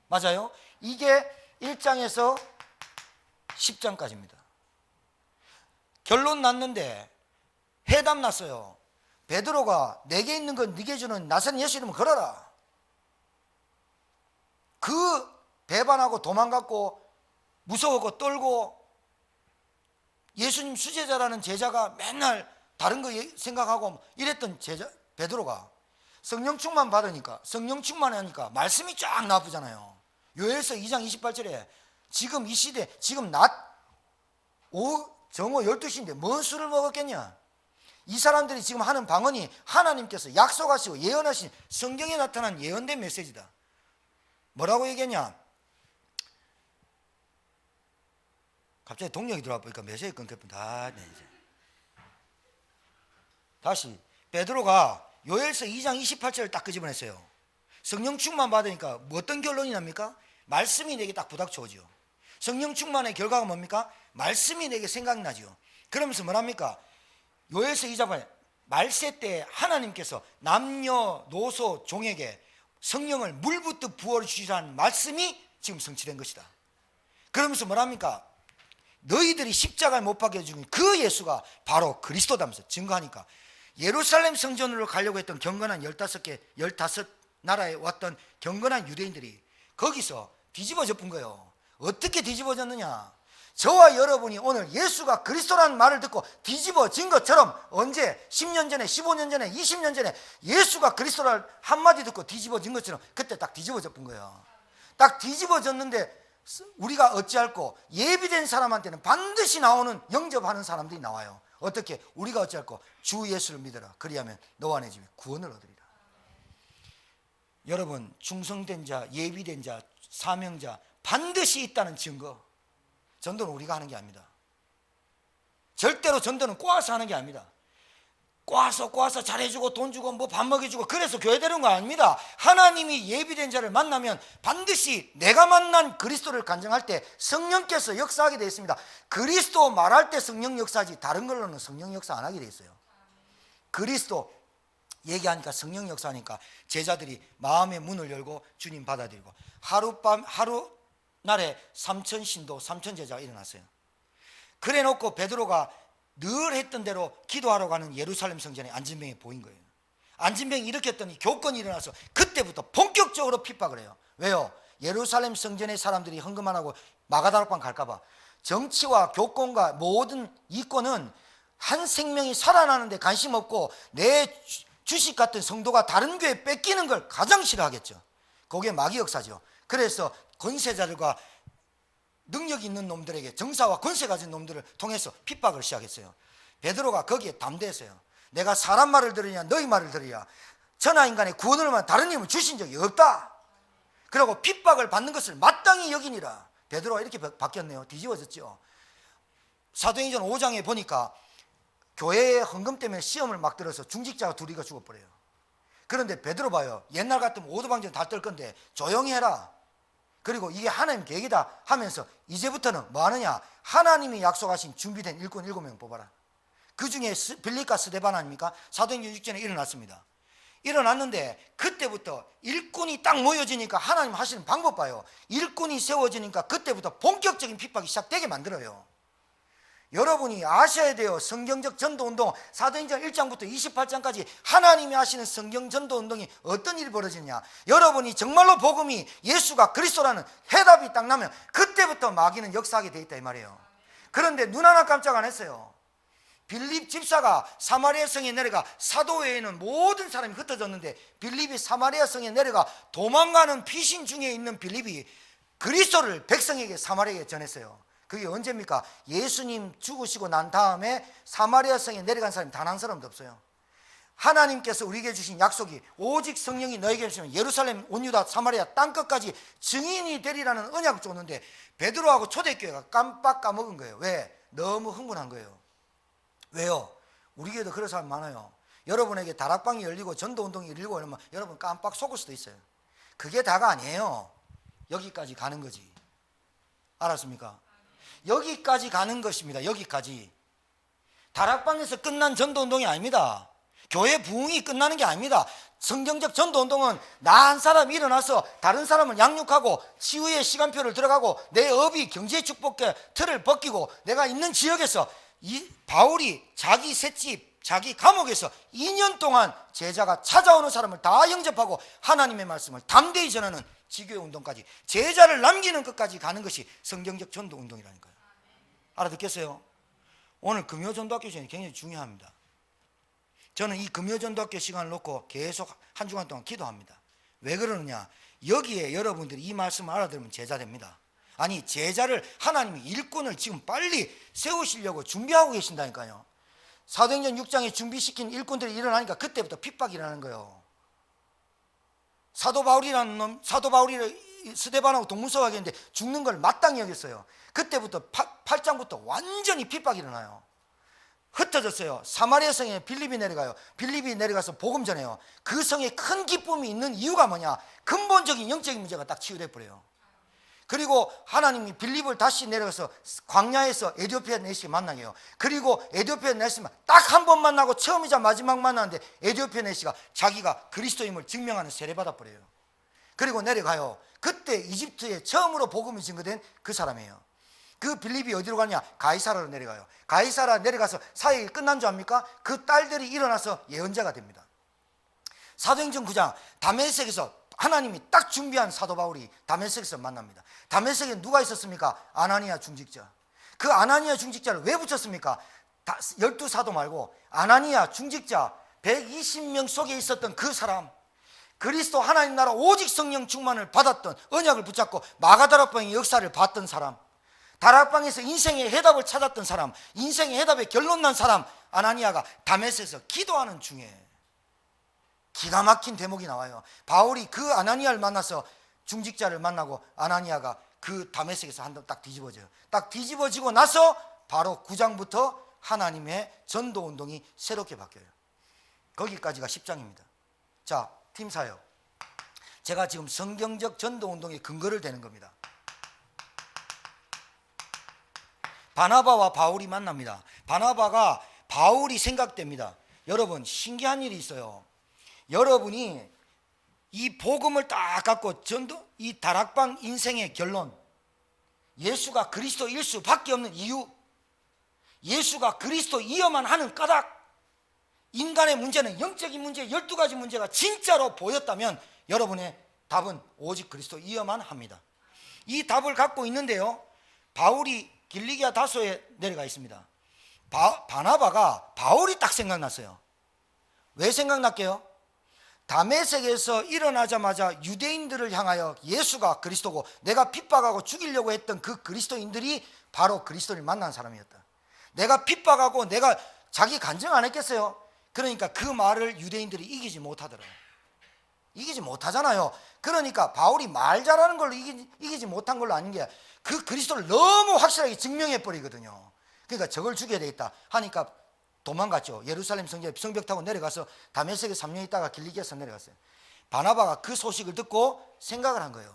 맞아요? 이게 1장에서 10장까지입니다. 결론 났는데 회담 났어요. 베드로가 내게 있는 건 네게 주는 나사렛 예수 이름을 걸어라. 그 배반하고 도망갔고 무서웠고 떨고 예수님 수제자라는 제자가 맨날 다른 거 생각하고 이랬던 제자 베드로가 성령 충만 받으니까, 성령 충만하니까 말씀이 쫙 나쁘잖아요. 요엘서 2장 28절에 지금 이 시대, 지금 정오 12시인데 뭔 술을 먹었겠냐. 이 사람들이 지금 하는 방언이 하나님께서 약속하시고 예언하신 성경에 나타난 예언된 메시지다. 뭐라고 얘기했냐. 갑자기 동력이 들어와 보니까 메시지 끊겼다. 다시 베드로가 요엘서 2장 28절을 딱 끄집어냈어요. 성령 충만 받으니까 뭐 어떤 결론이 납니까? 말씀이 내게 딱 부닥쳐오죠. 성령 충만의 결과가 뭡니까? 말씀이 내게 생각나죠. 그러면서 뭐랍니까? 요엘서 2장 8절 말세 때 하나님께서 남녀노소 종에게 성령을 물붓듯 부어를 주시라는 말씀이 지금 성취된 것이다. 그러면서 뭐랍니까? 너희들이 십자가에 못 박혀 죽인 그 예수가 바로 그리스도다면서 증거하니까 예루살렘 성전으로 가려고 했던 경건한 15나라에 왔던 경건한 유대인들이 거기서 뒤집어져 본 거예요. 어떻게 뒤집어졌느냐. 저와 여러분이 오늘 예수가 그리스도라는 말을 듣고 뒤집어진 것처럼 언제 10년 전에 15년 전에 20년 전에 예수가 그리스도를 한마디 듣고 뒤집어진 것처럼 그때 딱 뒤집어져 본 거예요. 딱 뒤집어졌는데 우리가 어찌할꼬 예비된 사람한테는 반드시 나오는 영접하는 사람들이 나와요. 어떻게? 우리가 어찌할꼬 주 예수를 믿어라. 그리하면 너와 내 집에 구원을 얻으리라. 여러분 충성된 자, 예비된 자, 사명자 반드시 있다는 증거. 전도는 우리가 하는 게 아닙니다. 절대로 전도는 꼬아서 하는 게 아닙니다. 꼬아서 잘해주고 돈 주고 뭐 밥 먹여주고 그래서 교회 데려온 거 아닙니다. 하나님이 예비된 자를 만나면 반드시 내가 만난 그리스도를 간증할 때 성령께서 역사하게 되어 있습니다. 그리스도 말할 때 성령 역사하지 다른 걸로는 성령 역사 안 하게 되어 있어요. 그리스도 얘기하니까 성령 역사하니까 제자들이 마음의 문을 열고 주님 받아들이고 하루날에 3,000 신도 3,000 제자가 일어났어요. 그래 놓고 베드로가 늘 했던 대로 기도하러 가는 예루살렘 성전에 안진병이 보인 거예요. 안진병이 일으켰더니 교권이 일어나서 그때부터 본격적으로 핍박을 해요. 왜요? 예루살렘 성전의 사람들이 헌금 안 하고 마가다락방 갈까 봐. 정치와 교권과 모든 이권은 한 생명이 살아나는데 관심 없고 내 주식 같은 성도가 다른 교회에 뺏기는 걸 가장 싫어하겠죠. 그게 마귀 역사죠. 그래서 권세자들과 능력 있는 놈들에게 정사와 권세 가진 놈들을 통해서 핍박을 시작했어요. 베드로가 거기에 담대했어요. 내가 사람 말을 들으냐 너희 말을 들으냐. 천하인간의 구원을 위한 다른 힘을 주신 적이 없다. 그리고 핍박을 받는 것을 마땅히 여기니라. 베드로가 이렇게 바뀌었네요. 뒤집어졌죠. 사도행전 5장에 보니까 교회의 헌금 때문에 시험을 막 들어서 중직자가 둘이가 죽어버려요. 그런데 베드로 봐요. 옛날 같으면 오도방전 다 떨 건데 조용히 해라. 그리고 이게 하나님 계획이다 하면서 이제부터는 뭐 하느냐. 하나님이 약속하신 준비된 일꾼 7명 뽑아라. 그 중에 빌립과 스데반 아닙니까? 사도행전 6장에 일어났습니다. 일어났는데 그때부터 일꾼이 딱 모여지니까 하나님 하시는 방법 봐요. 일꾼이 세워지니까 그때부터 본격적인 핍박이 시작되게 만들어요. 여러분이 아셔야 돼요. 성경적 전도운동 사도행전 1장부터 28장까지 하나님이 하시는 성경 전도운동이 어떤 일이 벌어지냐. 여러분이 정말로 복음이 예수가 그리스도라는 해답이 딱 나면 그때부터 마귀는 역사하게 돼 있다 이 말이에요. 그런데 눈 하나 깜짝 안 했어요. 빌립 집사가 사마리아 성에 내려가 사도 외에는 모든 사람이 흩어졌는데 빌립이 사마리아 성에 내려가 도망가는 피신 중에 있는 빌립이 그리스도를 백성에게 사마리아에 전했어요. 그게 언제입니까? 예수님 죽으시고 난 다음에 사마리아 성에 내려간 사람이 단 한 사람도 없어요. 하나님께서 우리에게 주신 약속이 오직 성령이 너에게 주시면 예루살렘 온 유다 사마리아 땅끝까지 증인이 되리라는 언약을 줬는데 베드로하고 초대교회가 깜빡 까먹은 거예요. 왜? 너무 흥분한 거예요. 왜요? 우리 교회도 그런 사람 많아요. 여러분에게 다락방이 열리고 전도운동이 열리고 이러면 여러분 깜빡 속을 수도 있어요. 그게 다가 아니에요. 여기까지 가는 거지. 알았습니까? 여기까지 가는 것입니다. 여기까지. 다락방에서 끝난 전도운동이 아닙니다. 교회 부흥이 끝나는 게 아닙니다. 성경적 전도운동은 나 한 사람이 일어나서 다른 사람을 양육하고 치유의 시간표를 들어가고 내 업이 경제 축복의 틀을 벗기고 내가 있는 지역에서 이 바울이 자기 셋집 자기 감옥에서 2년 동안 제자가 찾아오는 사람을 다 영접하고 하나님의 말씀을 담대히 전하는 지교회 운동까지, 제자를 남기는 것까지 가는 것이 성경적 전도 운동이라는 거예요. 알아듣겠어요? 오늘 금요전도학교 시간이 굉장히 중요합니다. 저는 이 금요전도학교 시간을 놓고 계속 한 주간 동안 기도합니다. 왜 그러느냐, 여기에 여러분들이 이 말씀을 알아들으면 제자 됩니다. 아니, 제자를 하나님이 일꾼을 지금 빨리 세우시려고 준비하고 계신다니까요. 사도행전 6장에 준비시킨 일꾼들이 일어나니까 그때부터 핍박이 일어나는 거예요. 사도 바울이라는 놈, 사도 바울이 스데반하고 동문서하게 했는데 죽는 걸 마땅히 여겼어요. 그때부터 8장부터 완전히 핍박이 일어나요. 흩어졌어요. 사마리아 성에 빌립이 내려가요. 빌립이 내려가서 복음 전해요. 그 성에 큰 기쁨이 있는 이유가 뭐냐, 근본적인 영적인 문제가 딱 치유돼 버려요. 그리고 하나님이 빌립을 다시 내려가서 광야에서 에티오피아 내시를 만나게 해요. 그리고 에티오피아 내시만 딱 한 번 만나고 처음이자 마지막 만나는데 에티오피아 내시가 자기가 그리스도임을 증명하는 세례 받아버려요. 그리고 내려가요. 그때 이집트에 처음으로 복음이 증거된 그 사람이에요. 그 빌립이 어디로 가냐, 가이사라로 내려가요. 가이사라 내려가서 사역이 끝난 줄 압니까? 그 딸들이 일어나서 예언자가 됩니다. 사도행전 9장 다메섹에서 하나님이 딱 준비한 사도 바울이 다메섹에서 만납니다. 다메섹에 누가 있었습니까? 아나니아 중직자. 그 아나니아 중직자를 왜 붙였습니까? 12사도 말고 아나니아 중직자 120명 속에 있었던 그 사람, 그리스도 하나님 나라 오직 성령 충만을 받았던, 언약을 붙잡고 마가다락방의 역사를 봤던 사람, 다락방에서 인생의 해답을 찾았던 사람, 인생의 해답에 결론 난 사람, 아나니아가 다메섹에서 기도하는 중에 기가 막힌 대목이 나와요. 바울이 그 아나니아를 만나서 중직자를 만나고 아나니아가 그 다메섹에서 한 번 딱 뒤집어져요. 딱 뒤집어지고 나서 바로 9장부터 하나님의 전도 운동이 새롭게 바뀌어요. 거기까지가 10장입니다. 자, 팀 사역. 제가 지금 성경적 전도 운동의 근거를 대는 겁니다. 바나바와 바울이 만납니다. 바나바가 바울이 생각됩니다. 여러분, 신기한 일이 있어요. 여러분이 이 복음을 딱 갖고 전도, 이 다락방 인생의 결론, 예수가 그리스도일 수밖에 없는 이유, 예수가 그리스도이어만 하는 까닭, 인간의 문제는 영적인 문제 12가지 문제가 진짜로 보였다면 여러분의 답은 오직 그리스도이어만 합니다. 이 답을 갖고 있는데요, 바울이 길리기아 다소에 내려가 있습니다. 바나바가 바울이 딱 생각났어요. 왜 생각났게요? 다메섹에서 일어나자마자 유대인들을 향하여 예수가 그리스도고 내가 핍박하고 죽이려고 했던 그 그리스도인들이 바로 그리스도를 만난 사람이었다. 내가 핍박하고 내가 자기 간증 안 했겠어요? 그러니까 그 말을 유대인들이 이기지 못하더라고요. 이기지 못하잖아요. 그러니까 바울이 말 잘하는 걸로 이기지 못한 걸로 아닌 게 그 그리스도를 너무 확실하게 증명해 버리거든요. 그러니까 저걸 죽여야 되겠다 하니까 도망갔죠. 예루살렘 성벽 타고 내려가서 다메섹에 3년 있다가 길리기아에서 내려갔어요. 바나바가 그 소식을 듣고 생각을 한 거예요.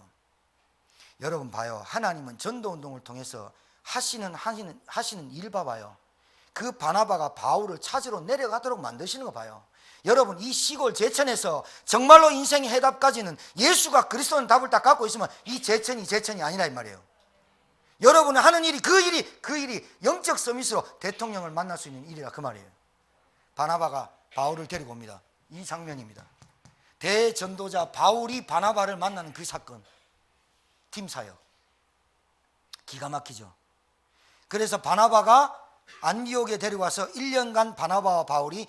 여러분 봐요. 하나님은 전도운동을 통해서 하시는 일 봐봐요. 그 바나바가 바울을 찾으러 내려가도록 만드시는 거 봐요. 여러분, 이 시골 제천에서 정말로 인생의 해답까지는 예수가 그리스도는 답을 딱 갖고 있으면 이 제천이 아니라 이 말이에요. 여러분은 하는 일이 그 일이 영적 서밋으로 대통령을 만날 수 있는 일이라 그 말이에요. 바나바가 바울을 데리고 옵니다. 이 장면입니다. 대전도자 바울이 바나바를 만나는 그 사건, 팀 사역 기가 막히죠. 그래서 바나바가 안디옥에 데려와서 1년간 바나바와 바울이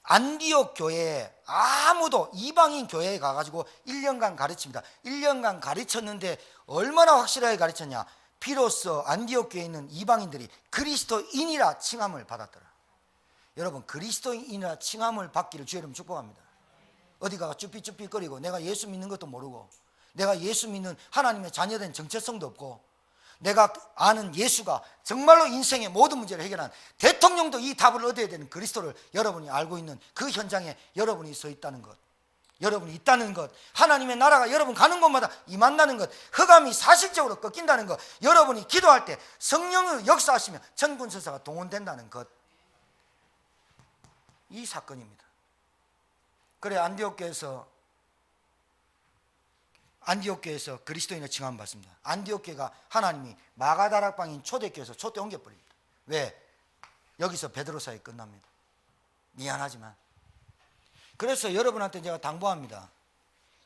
안디옥 교회에 아무도 이방인 교회에 가가지고 1년간 가르칩니다. 1년간 가르쳤는데 얼마나 확실하게 가르쳤냐, 비로소 안디옥 교회에 있는 이방인들이 그리스도인이라 칭함을 받았더라. 여러분, 그리스도인이라 칭함을 받기를 주의 이름 축복합니다. 어디 가가 쭈삐쭈삐거리고 내가 예수 믿는 것도 모르고 내가 예수 믿는 하나님의 자녀된 정체성도 없고 내가 아는 예수가 정말로 인생의 모든 문제를 해결한 대통령도 이 답을 얻어야 되는 그리스도를 여러분이 알고 있는 그 현장에 여러분이 서 있다는 것, 여러분이 있다는 것, 하나님의 나라가 여러분 가는 곳마다 임한다는 것, 흑암이 사실적으로 꺾인다는 것, 여러분이 기도할 때 성령의 역사하시며 천군천사가 동원된다는 것, 이 사건입니다. 그래 안디옥 교회에서 그리스도인을 칭함 받습니다. 안디옥 교회가 하나님이 마가다락방인 초대교회에서 초대 옮겨버립니다. 왜? 여기서 베드로 사역이 끝납니다. 미안하지만. 그래서 여러분한테 제가 당부합니다.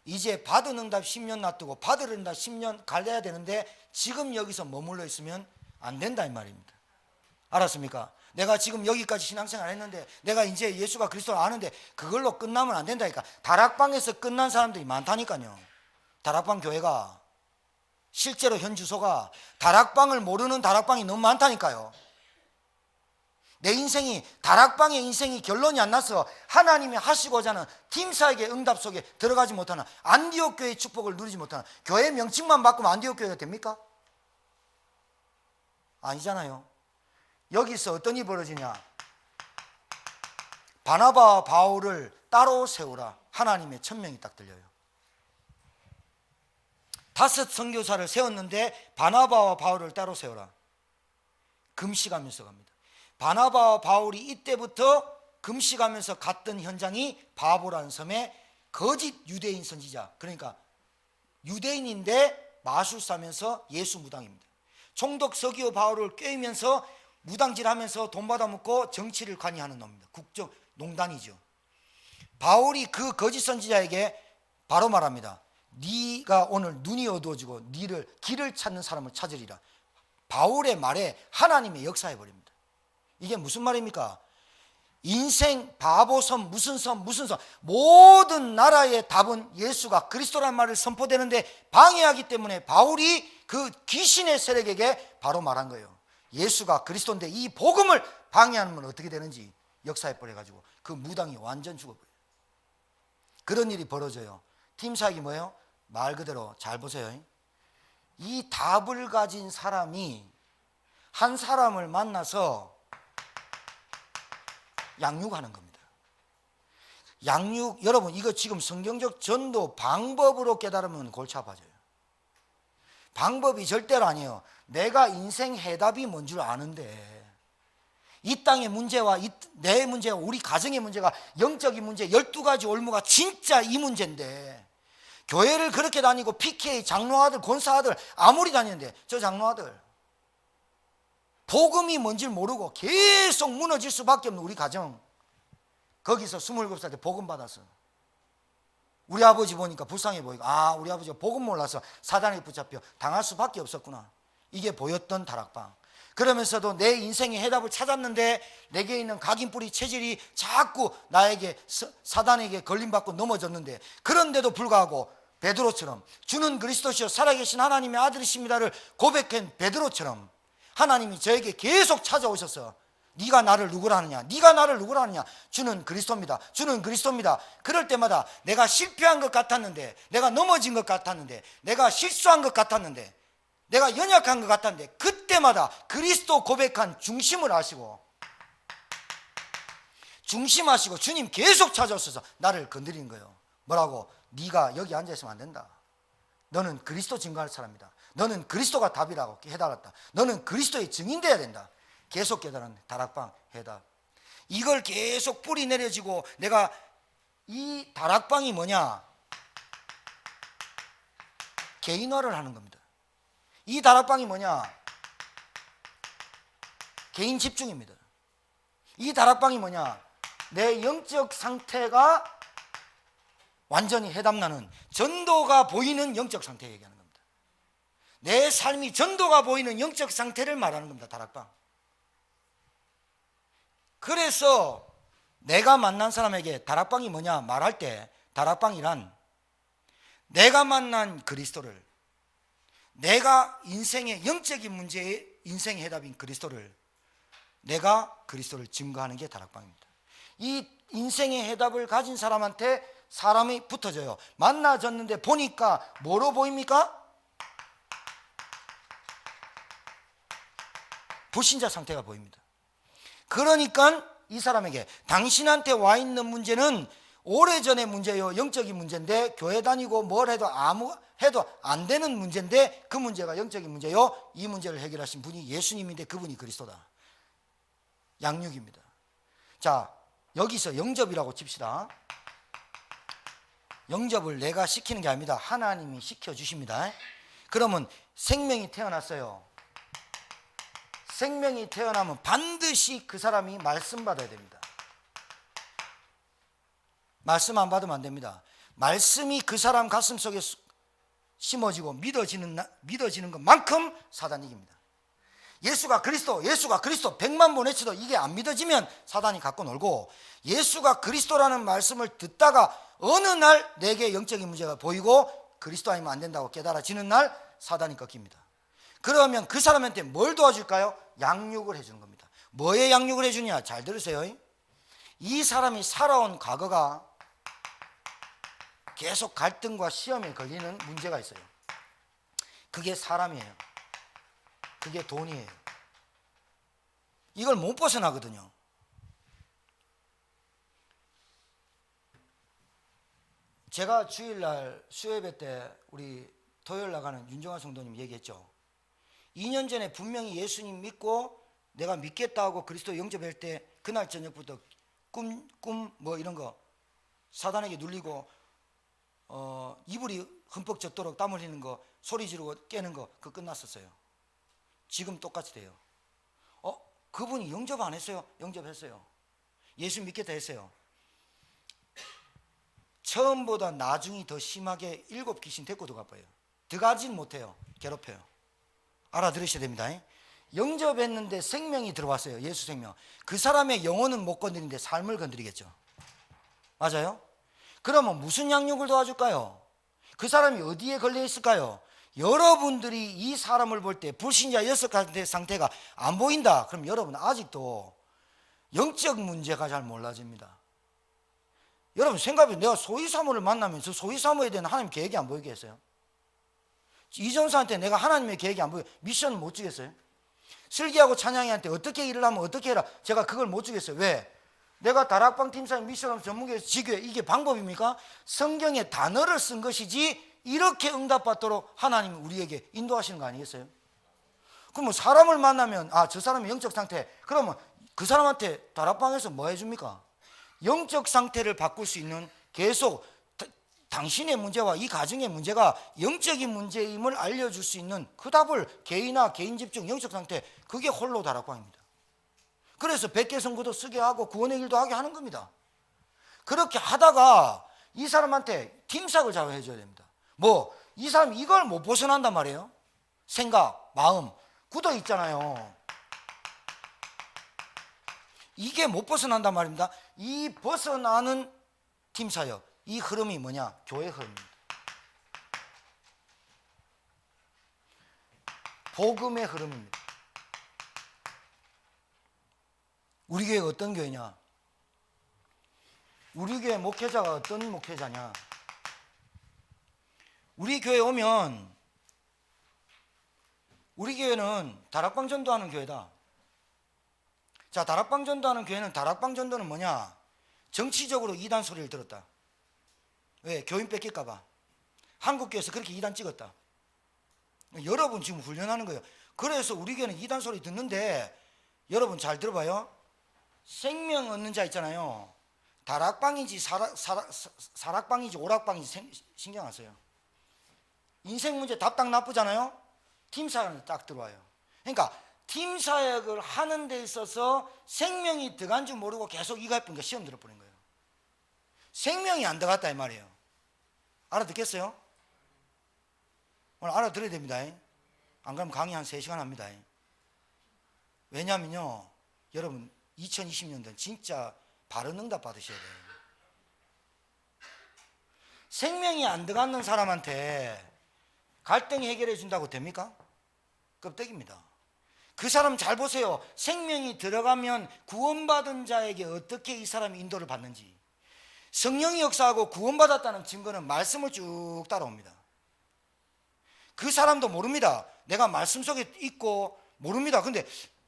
이제 받은 응답 10년 놔두고 받을 응답 10년 갈려야 되는데 지금 여기서 머물러 있으면 안 된다 이 말입니다. 알았습니까? 내가 지금 여기까지 신앙생활 했는데 내가 이제 예수가 그리스도를 아는데 그걸로 끝나면 안 된다니까. 다락방에서 끝난 사람들이 많다니까요. 다락방 교회가, 실제로 현 주소가 다락방을 모르는 다락방이 너무 많다니까요. 내 인생이, 다락방의 인생이 결론이 안 나서 하나님이 하시고자 하는 팀사에게 응답 속에 들어가지 못하는, 안디옥 교회의 축복을 누리지 못하는, 교회 명칭만 바꾸면 안디옥 교회가 됩니까? 아니잖아요. 여기서 어떤 일이 벌어지냐? 바나바와 바울을 따로 세우라. 하나님의 천명이 딱 들려요. 5 선교사를 세웠는데 바나바와 바울을 따로 세우라. 금식하면서 갑니다. 바나바와 바울이 이때부터 금식하면서 갔던 현장이 바보라는 섬에 거짓 유대인 선지자, 그러니까 유대인인데 마술사면서 예수 무당입니다. 총독 서기오 바울을 꿰면서 무당질하면서 돈 받아먹고 정치를 관여하는 놈입니다. 국정 농단이죠. 바울이 그 거짓 선지자에게 바로 말합니다. 네가 오늘 눈이 어두워지고 네를 길을 찾는 사람을 찾으리라. 바울의 말에 하나님의 역사해 버립니다. 이게 무슨 말입니까? 인생 바보섬 무슨 섬 무슨 섬, 모든 나라의 답은 예수가 그리스도란 말을 선포되는데 방해하기 때문에 바울이 그 귀신의 세력에게 바로 말한 거예요. 예수가 그리스도인데 이 복음을 방해하면 어떻게 되는지 역사해 버려가지고 그 무당이 완전 죽어버려요. 그런 일이 벌어져요. 팀 사역이 뭐예요? 말 그대로 잘 보세요. 이 답을 가진 사람이 한 사람을 만나서 양육하는 겁니다. 양육, 여러분 이거 지금 성경적 전도 방법으로 깨달으면 골치 아파져요. 방법이 절대로 아니에요. 내가 인생 해답이 뭔 줄 아는데 이 땅의 문제와 내 문제와 우리 가정의 문제가 영적인 문제 12가지 올무가 진짜 이 문제인데 교회를 그렇게 다니고 PK 장로아들 권사아들 아무리 다니는데 저 장로아들 복음이 뭔지 모르고 계속 무너질 수밖에 없는 우리 가정, 거기서 27살 때 복음 받았어. 우리 아버지 보니까 불쌍해 보이고 우리 아버지가 복음 몰라서 사단에 붙잡혀 당할 수밖에 없었구나. 이게 보였던 다락방. 그러면서도 내 인생의 해답을 찾았는데 내게 있는 각인뿌리 체질이 자꾸 나에게 사단에게 걸림받고 넘어졌는데, 그런데도 불구하고 베드로처럼 주는 그리스도시요 살아계신 하나님의 아들이십니다를 고백한 베드로처럼 하나님이 저에게 계속 찾아오셔서 네가 나를 누구라 하느냐, 네가 나를 누구라 하느냐, 주는 그리스도입니다, 주는 그리스도입니다. 그럴 때마다 내가 실패한 것 같았는데, 내가 넘어진 것 같았는데, 내가 실수한 것 같았는데, 내가 연약한 것 같았는데, 그때마다 그리스도 고백한 중심을 아시고 중심하시고 주님 계속 찾아오셔서 나를 건드리는 거예요. 뭐라고? 네가 여기 앉아있으면 안 된다. 너는 그리스도 증거할 사람이다. 너는 그리스도가 답이라고 해달았다. 너는 그리스도의 증인돼야 된다. 계속 깨달은 다락방 해답. 이걸 계속 뿌리 내려지고, 내가 이 다락방이 뭐냐? 개인화를 하는 겁니다. 이 다락방이 뭐냐? 개인 집중입니다. 이 다락방이 뭐냐? 내 영적 상태가 완전히 해답나는 전도가 보이는 영적 상태 얘기하는 겁니다. 내 삶이 전도가 보이는 영적 상태를 말하는 겁니다. 다락방. 그래서 내가 만난 사람에게 다락방이 뭐냐 말할 때, 다락방이란 내가 만난 그리스도를, 내가 인생의 영적인 문제의 인생의 해답인 그리스도를, 내가 그리스도를 증거하는 게 다락방입니다. 이 인생의 해답을 가진 사람한테 사람이 붙어져요. 만나졌는데 보니까 뭐로 보입니까? 불신자 상태가 보입니다. 그러니까 이 사람에게 당신한테 와 있는 문제는 오래전의 문제요, 영적인 문제인데 교회 다니고 뭘 해도 해도 안 되는 문제인데 그 문제가 영적인 문제요, 이 문제를 해결하신 분이 예수님인데 그분이 그리스도다. 양육입니다. 자, 여기서 영접이라고 칩시다. 영접을 내가 시키는 게 아닙니다. 하나님이 시켜주십니다. 그러면 생명이 태어났어요. 생명이 태어나면 반드시 그 사람이 말씀 받아야 됩니다. 말씀 안 받으면 안 됩니다. 말씀이 그 사람 가슴 속에 심어지고 믿어지는 것만큼 사단이 이깁니다. 예수가 그리스도 100만 번 외쳐도 이게 안 믿어지면 사단이 갖고 놀고, 예수가 그리스도라는 말씀을 듣다가 어느 날 내게 영적인 문제가 보이고 그리스도 아니면 안 된다고 깨달아지는 날 사단이 꺾입니다. 그러면 그 사람한테 뭘 도와줄까요? 양육을 해주는 겁니다. 뭐에 양육을 해주냐? 잘 들으세요. 이 사람이 살아온 과거가 계속 갈등과 시험에 걸리는 문제가 있어요. 그게 사람이에요. 그게 돈이에요. 이걸 못 벗어나거든요. 제가 주일날 수요예배 때 우리 토요일 나가는 윤정아 성도님 얘기했죠. 2년 전에 분명히 예수님 믿고 내가 믿겠다고 그리스도 영접할 때 그날 저녁부터 꿈 뭐 이런 거 사단에게 눌리고 이불이 흠뻑 젖도록 땀 흘리는 거, 소리 지르고 깨는 거, 그거 끝났었어요. 지금 똑같이 돼요. 그분이 영접 안 했어요? 영접했어요. 예수 믿겠다 했어요. 처음보다 나중이 더 심하게 7귀신 데리고 들어가봐요. 들어가진 못해요. 괴롭혀요. 알아들으셔야 됩니다. 영접했는데 생명이 들어왔어요. 예수 생명. 그 사람의 영혼은 못 건드리는데 삶을 건드리겠죠. 맞아요? 그러면 무슨 양육을 도와줄까요? 그 사람이 어디에 걸려 있을까요? 여러분들이 이 사람을 볼 때 불신자 6가지 상태가 안 보인다. 그럼 여러분 아직도 영적 문제가 잘 몰라집니다. 여러분 생각해보세요. 내가 소위사모를 만나면서 소위사모에 대한 하나님 계획이 안 보이겠어요? 이전사한테 내가 하나님의 계획이 안 보여 미션을 못 주겠어요? 슬기하고 찬양이한테 어떻게 일을 하면 어떻게 해라, 제가 그걸 못 주겠어요. 왜? 내가 다락방 팀사의 미션업 전문가에서 지교회, 이게 방법입니까? 성경에 단어를 쓴 것이지 이렇게 응답받도록 하나님이 우리에게 인도하시는 거 아니겠어요? 그럼 사람을 만나면 저 사람의 영적 상태, 그러면 그 사람한테 다락방에서 뭐 해줍니까? 영적 상태를 바꿀 수 있는, 계속 당신의 문제와 이 가정의 문제가 영적인 문제임을 알려줄 수 있는 그 답을 개인화, 개인 집중, 영적 상태, 그게 홀로 다락방입니다. 그래서 100개 성구도 쓰게 하고 구원의 길도 하게 하는 겁니다. 그렇게 하다가 이 사람한테 팀삭을 잘 해줘야 됩니다. 이 사람이 이걸 못 벗어난단 말이에요. 생각, 마음 굳어 있잖아요. 이게 못 벗어난단 말입니다. 이 벗어나는 팀사역, 이 흐름이 뭐냐? 교회 흐름입니다. 복음의 흐름입니다. 우리 교회가 어떤 교회냐? 우리 교회 목회자가 어떤 목회자냐? 우리 교회 오면 우리 교회는 다락방 전도하는 교회다. 자, 다락방 전도하는 교회는, 다락방 전도는 뭐냐? 정치적으로 이단 소리를 들었다. 왜? 교인 뺏길까 봐. 한국교회에서 그렇게 이단 찍었다. 여러분 지금 훈련하는 거예요. 그래서 우리 교회는 이단 소리 듣는데, 여러분 잘 들어봐요. 생명 얻는 자 있잖아요. 다락방인지 사락방인지 오락방인지 신경 안 써요. 인생 문제 답당 나쁘잖아요. 팀사역을 딱 들어와요. 그러니까 팀사역을 하는 데 있어서 생명이 들어간 줄 모르고 계속 이거 해보니까 시험 들어버린 거예요. 생명이 안 들어갔다 이 말이에요. 알아듣겠어요? 오늘 알아들어야 됩니다. 안 그러면 강의 한 3시간 합니다. 왜냐면요, 여러분 2020년도는 진짜 바른 응답 받으셔야 돼요. 생명이 안 들어가는 사람한테 갈등 해결해 준다고 됩니까? 껍데기입니다. 그 사람 잘 보세요. 생명이 들어가면 구원받은 자에게 어떻게 이 사람이 인도를 받는지. 성령이 역사하고 구원받았다는 증거는 말씀을 쭉 따라옵니다. 그 사람도 모릅니다. 내가 말씀 속에 있고 모릅니다. 근데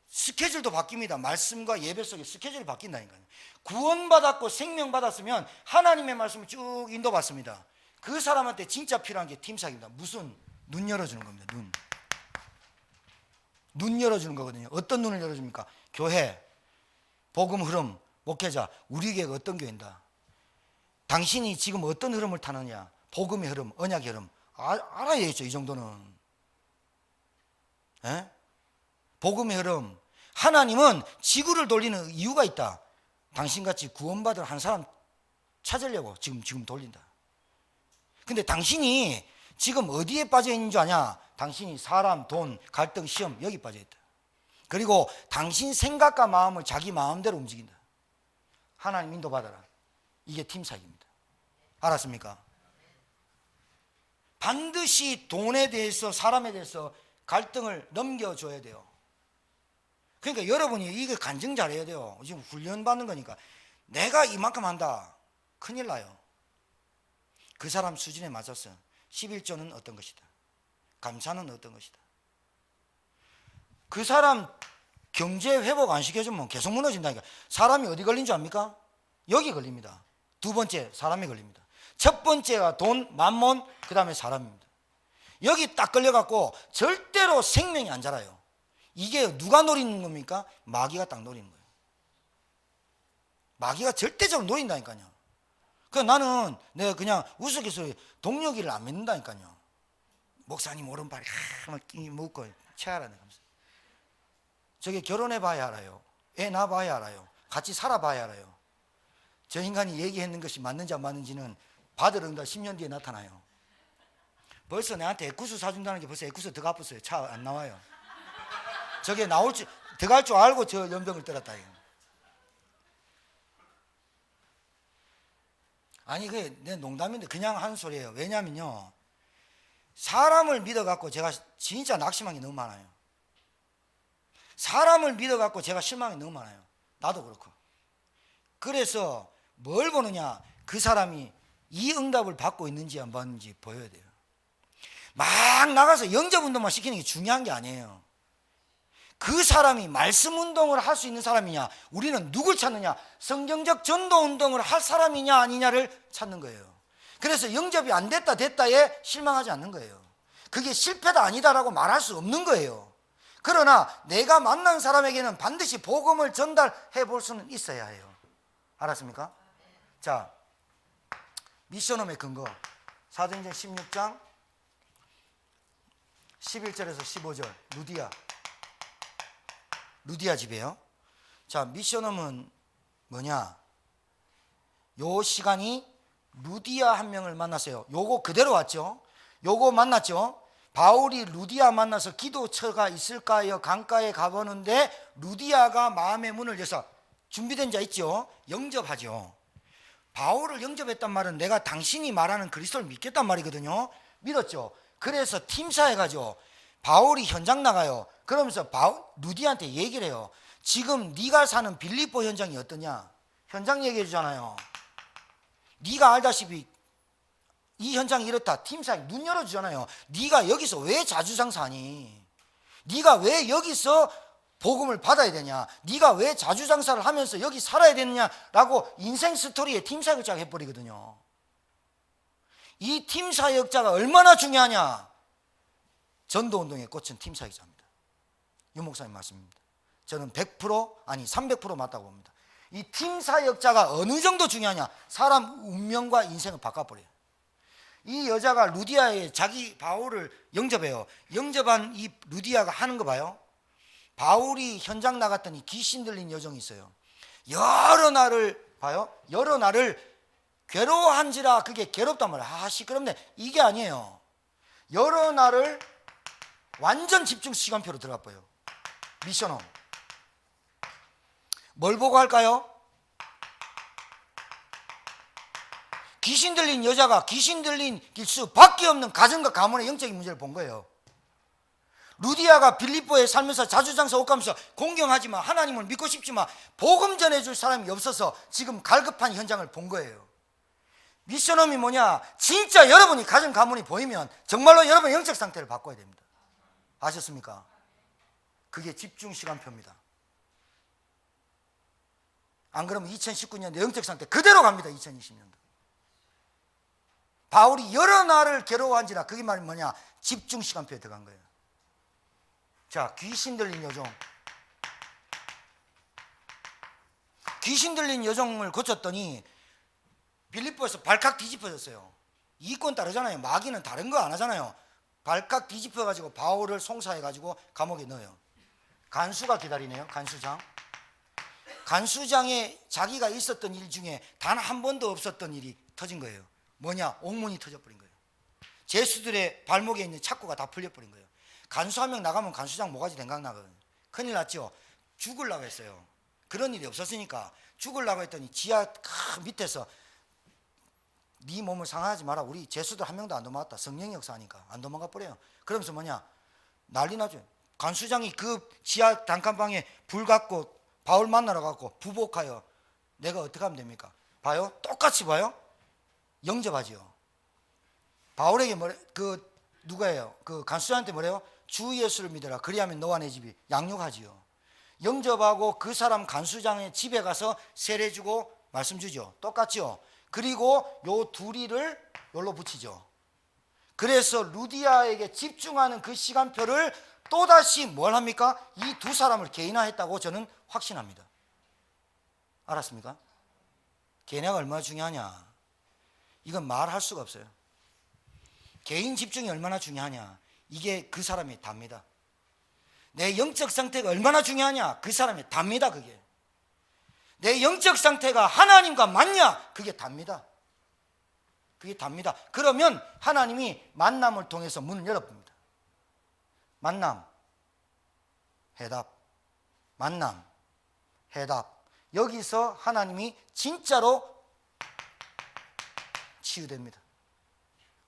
스케줄도 바뀝니다. 말씀과 예배 속에 스케줄이 바뀐다니까요. 구원받았고 생명받았으면 하나님의 말씀을 쭉 인도받습니다. 그 사람한테 진짜 필요한 게 팀사역입니다. 무슨? 눈 열어주는 겁니다. 눈 열어주는 거거든요. 어떤 눈을 열어줍니까? 교회, 복음 흐름, 목회자, 우리 교회가 어떤 교회인가? 당신이 지금 어떤 흐름을 타느냐? 복음의 흐름, 언약의 흐름 알아야겠죠. 이 정도는. 에? 복음의 흐름. 하나님은 지구를 돌리는 이유가 있다. 당신같이 구원받은 한 사람 찾으려고 지금 돌린다. 근데 당신이 지금 어디에 빠져 있는 줄 아냐? 당신이 사람, 돈, 갈등, 시험 여기 빠져 있다. 그리고 당신 생각과 마음을 자기 마음대로 움직인다. 하나님 인도받아라. 이게 팀 사역입니다. 알았습니까? 반드시 돈에 대해서, 사람에 대해서 갈등을 넘겨줘야 돼요. 그러니까 여러분이 이거 간증 잘해야 돼요. 지금 훈련 받는 거니까. 내가 이만큼 한다. 큰일 나요. 그 사람 수준에 맞춰서 11조는 어떤 것이다. 감사는 어떤 것이다. 그 사람 경제 회복 안 시켜주면 계속 무너진다니까. 사람이 어디 걸린 줄 압니까? 여기 걸립니다. 두 번째 사람이 걸립니다. 첫 번째가 돈, 만몬, 그 다음에 사람입니다. 여기 딱 걸려갖고 절대로 생명이 안 자라요. 이게 누가 노리는 겁니까? 마귀가 딱 노리는 거예요. 마귀가 절대적으로 노린다니까요. 그러니까 나는 내가 그냥 우스갯소리 동료기를 안 믿는다니까요. 목사님 오른발이 막 묶고 체하라네. 저게 결혼해 봐야 알아요. 애 낳아 봐야 알아요. 같이 살아 봐야 알아요. 저 인간이 얘기했는 것이 맞는지 안 맞는지는 받을 응답 10년 뒤에 나타나요. 벌써 내한테 에쿠스 사준다는 게 벌써 에쿠스 더 갚았어요. 차 안 나와요. 저게 나올 줄, 들어갈 줄 알고 저 연병을 떨었다. 아니, 그게 내 농담인데 그냥 하는 소리예요. 왜냐면요, 사람을 믿어갖고 제가 진짜 낙심한 게 너무 많아요. 사람을 믿어갖고 제가 실망이 너무 많아요. 나도 그렇고. 그래서 뭘 보느냐, 그 사람이 이 응답을 받고 있는지 안 받는지 보여야 돼요. 막 나가서 영접운동만 시키는 게 중요한 게 아니에요. 그 사람이 말씀 운동을 할 수 있는 사람이냐, 우리는 누굴 찾느냐, 성경적 전도 운동을 할 사람이냐 아니냐를 찾는 거예요. 그래서 영접이 안 됐다 됐다에 실망하지 않는 거예요. 그게 실패다 아니다라고 말할 수 없는 거예요. 그러나 내가 만난 사람에게는 반드시 복음을 전달해 볼 수는 있어야 해요. 알았습니까? 자, 미션홈의 근거 사도행전 16장 11절에서 15절 루디아 집이에요. 자, 미션홈은 뭐냐? 요 시간이 루디아 한 명을 만났어요. 요거 그대로 왔죠. 요거 만났죠. 바울이 루디아 만나서 기도처가 있을까요? 강가에 가보는데 루디아가 마음의 문을 여서 준비된 자 있죠. 영접하죠. 바울을 영접했단 말은 내가 당신이 말하는 그리스도를 믿겠단 말이거든요. 믿었죠. 그래서 팀사에 가죠. 바울이 현장 나가요. 그러면서 루디아한테 얘기를 해요. 지금 네가 사는 빌립보 현장이 어떠냐? 현장 얘기해 주잖아요. 네가 알다시피 이 현장이 이렇다. 팀사에 눈 열어주잖아요. 네가 여기서 왜 자주장사하니? 네가 왜 여기서 복음을 받아야 되냐? 네가 왜 자주장사를 하면서 여기 살아야 되느냐라고 인생 스토리에 팀사역자가 해버리거든요. 이 팀사역자가 얼마나 중요하냐? 전도운동의 꽃은 팀사역자입니다. 유 목사님 말씀입니다. 저는 100% 아니 300% 맞다고 봅니다. 이 팀사역자가 어느 정도 중요하냐? 사람 운명과 인생을 바꿔버려요. 이 여자가 루디아에 자기 바울을 영접해요. 영접한 이 루디아가 하는 거 봐요. 바울이 현장 나갔더니 귀신 들린 여정이 있어요. 여러 날을 봐요. 여러 날을 괴로워한지라 그게 괴롭단 말이에요. 시끄럽네. 이게 아니에요. 여러 날을 완전 집중 시간표로 들어가 버려요. 미션홈. 뭘 보고 할까요? 귀신 들린 여자가 귀신 들린 수밖에 없는 가정과 가문의 영적인 문제를 본 거예요. 루디아가 빌립보에 살면서 자주장사 옷가면서 공경하지만 하나님을 믿고 싶지만 복음 전해줄 사람이 없어서 지금 갈급한 현장을 본 거예요. 미션홈이 뭐냐? 진짜 여러분이 가정 가문이 보이면 정말로 여러분의 영적 상태를 바꿔야 됩니다. 아셨습니까? 그게 집중 시간표입니다. 안 그러면 2019년도 영적 상태 그대로 갑니다. 2020년도. 바울이 여러 날을 괴로워한지라 그게 말이 뭐냐? 집중 시간표에 들어간 거예요. 자, 귀신 들린 여종. 귀신 들린 여종을 고쳤더니 빌립보에서 발칵 뒤집어졌어요. 이권 다르잖아요. 마귀는 다른 거 안 하잖아요. 발칵 뒤집어가지고 바울을 송사해가지고 감옥에 넣어요. 간수가 기다리네요. 간수장. 간수장에 자기가 있었던 일 중에 단 한 번도 없었던 일이 터진 거예요. 뭐냐? 옥문이 터져버린 거예요. 죄수들의 발목에 있는 착고가 다 풀려버린 거예요. 간수 한 명 나가면 간수장 모가지 댕강 나거든요. 큰일 났죠. 죽으려고 했어요. 그런 일이 없었으니까 죽으려고 했더니 지하 밑에서 네 몸을 상하지 마라. 우리 죄수들 한 명도 안 도망갔다. 성령 역사하니까 안 도망가 버려요. 그러면서 뭐냐? 난리 나죠. 간수장이 그 지하 단칸방에 불 갖고 바울 만나러 가고 부복하여 내가 어떻게 하면 됩니까? 봐요. 똑같이 봐요. 영접하지요. 바울에게 누가예요? 그 간수장한테 뭐래요? 주 예수를 믿어라. 그리하면 너와 내 집이 양육하지요. 영접하고 그 사람 간수장의 집에 가서 세례 주고 말씀 주죠. 똑같죠. 그리고 요 둘이를 여기로 붙이죠. 그래서 루디아에게 집중하는 그 시간표를 또다시 뭘 합니까? 이 두 사람을 개인화했다고 저는 확신합니다. 알았습니까? 개인화가 얼마나 중요하냐? 이건 말할 수가 없어요. 개인 집중이 얼마나 중요하냐? 이게 그 사람이 답니다. 내 영적 상태가 얼마나 중요하냐? 그 사람이 답니다. 그게 내 영적 상태가 하나님과 맞냐? 그게 답니다. 그게 답니다. 그러면 하나님이 만남을 통해서 문을 열어봅니다. 만남, 해답, 만남, 해답. 여기서 하나님이 진짜로 치유됩니다.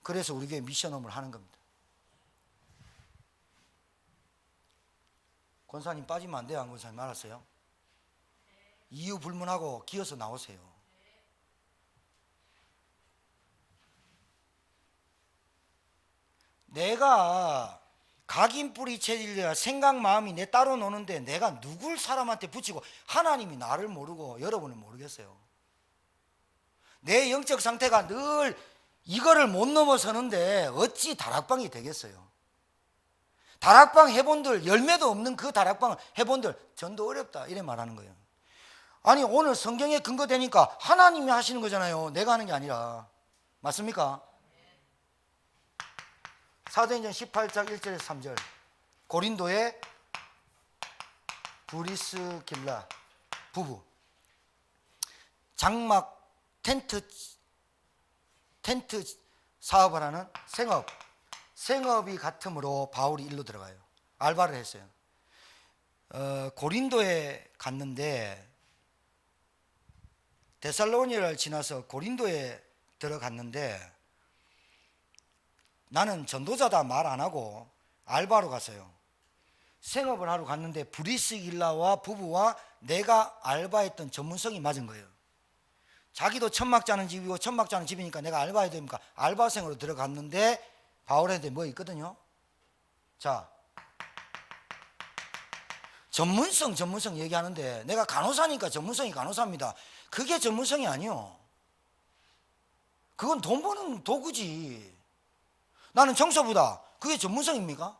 그래서 우리 교회 미션홈을 하는 겁니다. 권사님 빠지면 안 돼요. 안 권사님 알았어요? 이유 불문하고 기어서 나오세요. 내가 각인뿌리 체질이라 생각 마음이 내 따로 노는데 내가 누굴 사람한테 붙이고 하나님이 나를 모르고 여러분을 모르겠어요. 내 영적 상태가 늘 이거를 못 넘어서는데 어찌 다락방이 되겠어요? 다락방 해본들 열매도 없는 그 다락방 해본들 전도 어렵다 이래 말하는 거예요. 아니 오늘 성경에 근거되니까 하나님이 하시는 거잖아요. 내가 하는 게 아니라. 맞습니까? 사도행전 18장 1절에서 3절 고린도의 브리스길라 부부 장막 텐트 사업을 하는 생업이 같으므로 바울이 일로 들어가요. 알바를 했어요. 고린도에 갔는데 데살로니를 지나서 고린도에 들어갔는데 나는 전도자다 말 안 하고 알바로 갔어요. 생업을 하러 갔는데 브리스길라와 부부와 내가 알바했던 전문성이 맞은 거예요. 자기도 천막 자는 집이고 천막 자는 집이니까 내가 알바해야 됩니까? 알바생으로 들어갔는데 바울한테 뭐 있거든요. 자, 전문성 얘기하는데 내가 간호사니까 전문성이 간호사입니다. 그게 전문성이 아니요. 그건 돈 버는 도구지. 나는 청소부다. 그게 전문성입니까?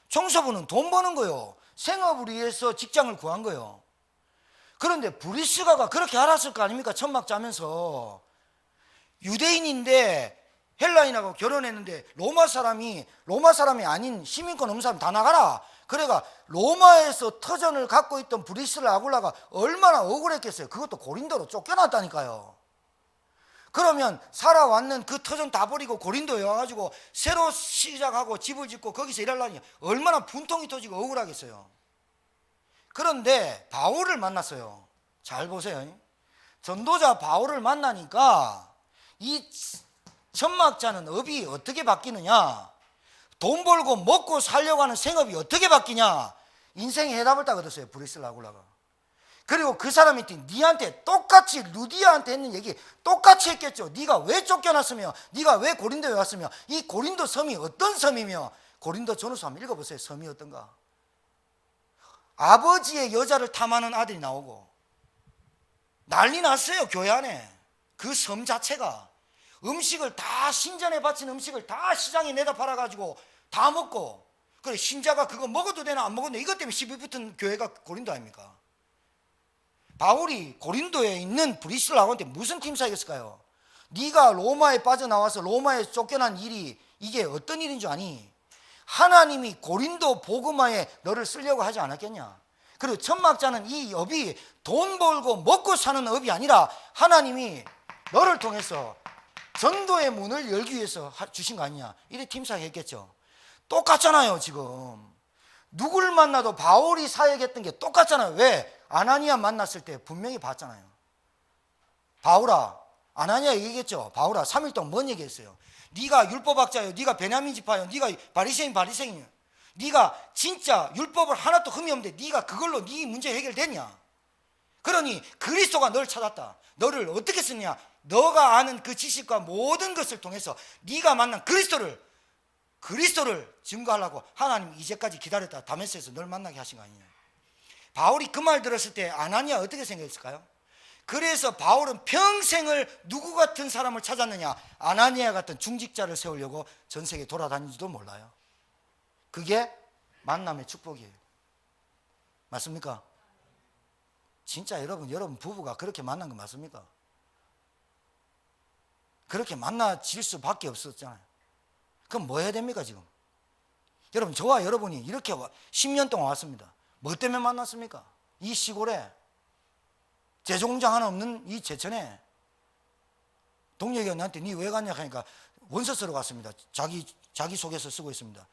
청소부는 돈 버는 거요. 생업을 위해서 직장을 구한 거요. 그런데 브리스가가 그렇게 알았을 거 아닙니까? 천막 짜면서 유대인인데 헬라인하고 결혼했는데 로마 사람이 아닌 시민권 없는 사람 다 나가라. 그래가 로마에서 터전을 갖고 있던 브리스를 아굴라가 얼마나 억울했겠어요. 그것도 고린도로 쫓겨났다니까요. 그러면 살아왔는 그 터전 다 버리고 고린도에 와가지고 새로 시작하고 집을 짓고 거기서 일하려니 얼마나 분통이 터지고 억울하겠어요. 그런데 바울을 만났어요. 잘 보세요. 전도자 바울을 만나니까 이 천막자는 업이 어떻게 바뀌느냐, 돈 벌고 먹고 살려고 하는 생업이 어떻게 바뀌냐, 인생의 해답을 딱 얻었어요. 브리스라 아굴라가. 그리고 그 사람이 니한테 똑같이 루디아한테 했는 얘기 똑같이 했겠죠. 네가 왜 쫓겨났으며 네가 왜 고린도에 왔으며 이 고린도 섬이 어떤 섬이며. 고린도 전후서 한번 읽어보세요. 섬이 어떤가. 아버지의 여자를 탐하는 아들이 나오고 난리 났어요. 교회 안에. 그 섬 자체가 음식을 다 신전에 바친 음식을 다 시장에 내다 팔아가지고 다 먹고, 그래 신자가 그거 먹어도 되나 안 먹어도 되나 이것 때문에 시비 붙은 교회가 고린도 아닙니까? 바울이 고린도에 있는 브리스라한테 무슨 팀 사이였을까요? 네가 로마에 빠져나와서 로마에 쫓겨난 일이 이게 어떤 일인 줄 아니? 하나님이 고린도 복음화에 너를 쓰려고 하지 않았겠냐? 그리고 천막자는 이 업이 돈 벌고 먹고 사는 업이 아니라 하나님이 너를 통해서 전도의 문을 열기 위해서 주신 거 아니냐, 이래 팀사했겠죠. 똑같잖아요. 지금 누굴 만나도 바울이 사역했던 게 똑같잖아요. 왜? 아나니아 만났을 때 분명히 봤잖아요. 바울아, 아나니아 얘기했죠. 바울아, 3일 동안 뭔 얘기했어요? 네가 율법학자요, 네가 베냐민 지파요, 네가 바리새인이요, 네가 진짜 율법을 하나도 흠이 없는데 네가 그걸로 네 문제 해결되냐? 그러니 그리스도가 널 찾았다. 너를 어떻게 쓰냐? 너가 아는 그 지식과 모든 것을 통해서 네가 만난 그리스도를 증거하려고 하나님이 이제까지 기다렸다 다메섹에서 널 만나게 하신 거 아니냐. 바울이 그 말 들었을 때 아나니아 어떻게 생각했을까요? 그래서 바울은 평생을 누구 같은 사람을 찾았느냐? 아나니아 같은 중직자를 세우려고 전 세계 돌아다니지도 몰라요. 그게 만남의 축복이에요. 맞습니까? 진짜 여러분 부부가 그렇게 만난 거 맞습니까? 그렇게 만나질 수밖에 없었잖아요. 그럼 뭐 해야 됩니까 지금? 여러분, 저와 여러분이 이렇게 10년 동안 왔습니다. 뭐 때문에 만났습니까? 이 시골에 제조공장 하나 없는 이 제천에 동료가 나한테 니 왜 갔냐 하니까 원서 쓰러 갔습니다. 자기 소개서 쓰고 있습니다.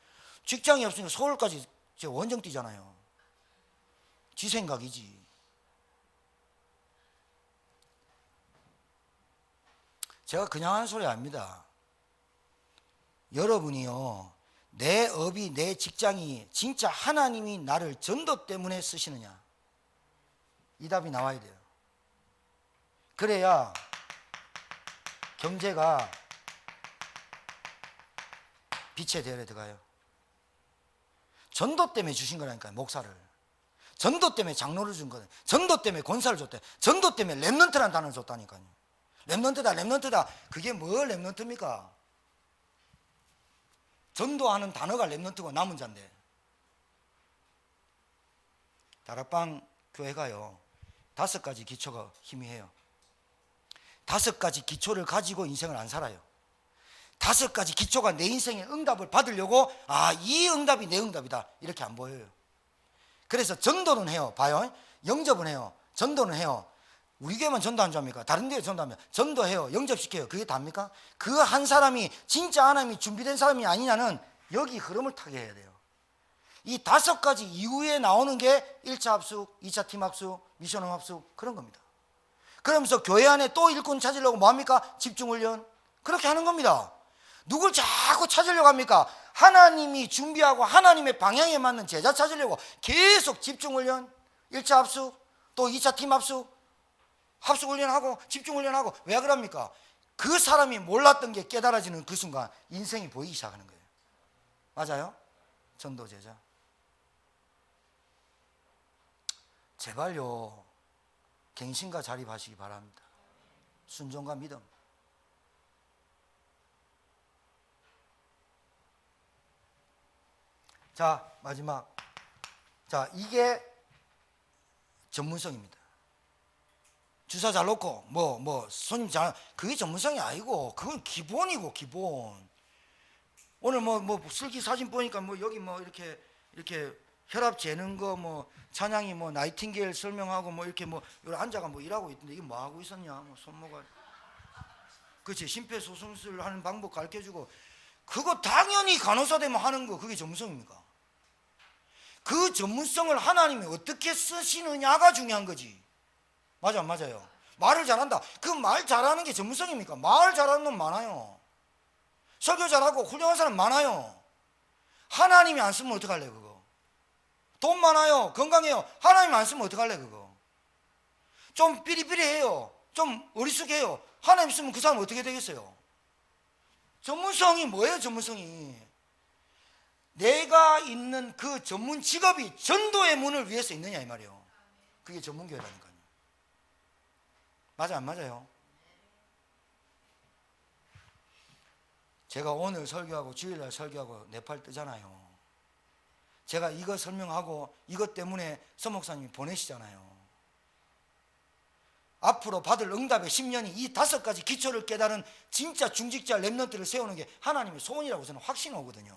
직장이 없으니까 서울까지 원정 뛰잖아요. 지 생각이지. 제가 그냥 하는 소리 아닙니다. 여러분이요, 내 업이, 내 직장이 진짜 하나님이 나를 전도 때문에 쓰시느냐, 이 답이 나와야 돼요. 그래야 경제가 빛의 대열에 들어가요. 전도 때문에 주신 거라니까요. 목사를 전도 때문에 장로를 준 거예요. 전도 때문에 권사를 줬대. 전도 때문에 렘넌트라는 단어를 줬다니까요. 렘넌트다. 그게 뭘 렘넌트입니까? 전도하는 단어가 렘넌트고 남은 자인데. 다락방 교회가요, 5가지 기초가 희미해요. 5가지 기초를 가지고 인생을 안 살아요. 5가지 기초가 내 인생의 응답을 받으려고, 이 응답이 내 응답이다, 이렇게 안 보여요. 그래서 전도는 해요. 봐요. 영접은 해요. 전도는 해요. 우리 교회만 전도 안 좋아합니까? 다른 데에 전도하면 전도해요. 영접시켜요. 그게 답니까? 그 한 사람이 진짜 하나님이 준비된 사람이 아니냐는 여기 흐름을 타게 해야 돼요. 이 5가지 이후에 나오는 게 1차 합숙, 2차 팀 합숙, 미션 합숙, 그런 겁니다. 그러면서 교회 안에 또 일꾼 찾으려고 뭐합니까? 집중훈련. 그렇게 하는 겁니다. 누굴 자꾸 찾으려고 합니까? 하나님이 준비하고 하나님의 방향에 맞는 제자 찾으려고 계속 집중훈련, 1차 합숙, 또 2차 팀 합숙, 합숙훈련하고 집중훈련하고. 왜 그럽니까? 그 사람이 몰랐던 게 깨달아지는 그 순간 인생이 보이기 시작하는 거예요. 맞아요? 전도 제자. 제발요, 갱신과 자립하시기 바랍니다. 순종과 믿음. 자, 마지막. 자, 이게 전문성입니다. 주사 잘 놓고 손님 잘, 그게 전문성이 아니고 그건 기본이고 기본. 오늘 슬기 사진 보니까 여기 이렇게 혈압 재는 거 찬양이 나이팅게일 설명하고 이렇게 여기 앉아가 일하고 있던데, 이게 뭐 하고 있었냐? 손모가, 그렇지, 심폐소생술 하는 방법 가르쳐주고. 그거 당연히 간호사 되면 하는 거, 그게 전문성입니까? 그 전문성을 하나님이 어떻게 쓰시느냐가 중요한 거지. 맞아, 안 맞아요? 말을 잘한다. 그 말 잘하는 게 전문성입니까? 말 잘하는 놈 많아요. 설교 잘하고 훌륭한 사람 많아요. 하나님이 안 쓰면 어떡할래 그거? 돈 많아요, 건강해요, 하나님 안 쓰면 어떡할래 그거? 좀 삐리삐리해요, 좀 어리숙해요, 하나님 쓰면 그 사람 어떻게 되겠어요? 전문성이 뭐예요? 전문성이 내가 있는 그 전문 직업이 전도의 문을 위해서 있느냐 이 말이에요. 그게 전문교회라니까요. 맞아, 안 맞아요? 제가 오늘 설교하고 주일날 설교하고 네팔 뜨잖아요. 제가 이거 설명하고 이것 때문에 서목사님이 보내시잖아요. 앞으로 받을 응답의 10년이 이 5가지 기초를 깨달은 진짜 중직자 렘넌트를 세우는 게 하나님의 소원이라고 저는 확신이 오거든요.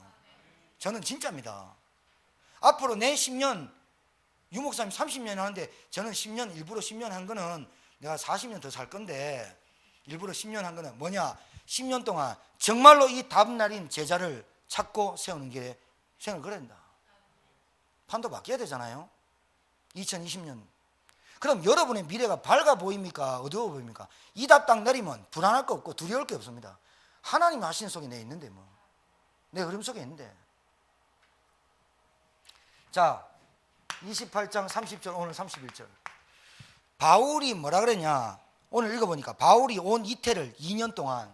저는 진짜입니다. 앞으로 내 10년 유 목사님 30년 하는데 저는 10년, 일부러 10년 한 거는 내가 40년 더 살 건데 일부러 10년 한 거는 뭐냐, 10년 동안 정말로 이 다음날인 제자를 찾고 세우는 게 생을 그려야 된다. 판도 바뀌어야 되잖아요. 2020년. 그럼 여러분의 미래가 밝아 보입니까? 어두워 보입니까? 이 답당 내리면 불안할 거 없고 두려울 게 없습니다. 하나님 하시는 속에 내 있는데 뭐. 내 흐름 속에 있는데. 자, 28장 30절 오늘 31절. 바울이 뭐라 그랬냐? 오늘 읽어보니까 바울이 온 이태를 2년 동안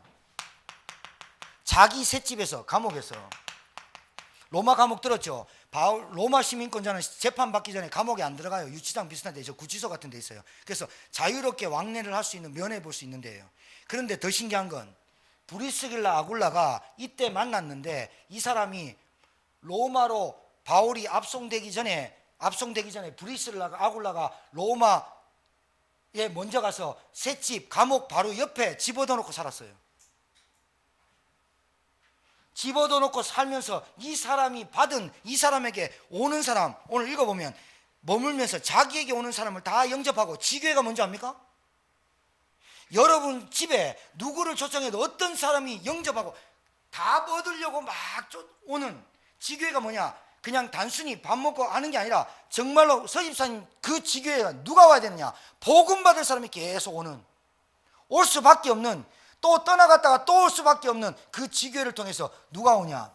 자기 셋집에서 감옥에서, 로마 감옥 들었죠? 바울 로마 시민권자는 재판받기 전에 감옥에 안 들어가요. 유치장 비슷한 데, 저 구치소 같은 데 있어요. 그래서 자유롭게 왕래를 할 수 있는, 면회 볼 수 있는 데예요. 그런데 더 신기한 건 브리스길라 아굴라가 이때 만났는데 이 사람이 로마로 바울이 압송되기 전에 브리스길라 아굴라가 로마에 먼저 가서 셋집 감옥 바로 옆에 집어넣어 놓고 살았어요. 집어넣어 놓고 살면서 이 사람에게 오는 사람, 오늘 읽어보면 머물면서 자기에게 오는 사람을 다 영접하고, 지교회가 뭔지 압니까? 여러분 집에 누구를 초청해도 어떤 사람이 영접하고 다 얻으려고 막 오는 지교회가 뭐냐? 그냥 단순히 밥 먹고 하는 게 아니라 정말로 서집사님 그 지교회가 누가 와야 되느냐? 복음 받을 사람이 계속 오는, 올 수밖에 없는, 또 떠나갔다가 또 올 수밖에 없는 그 지교회를 통해서 누가 오냐?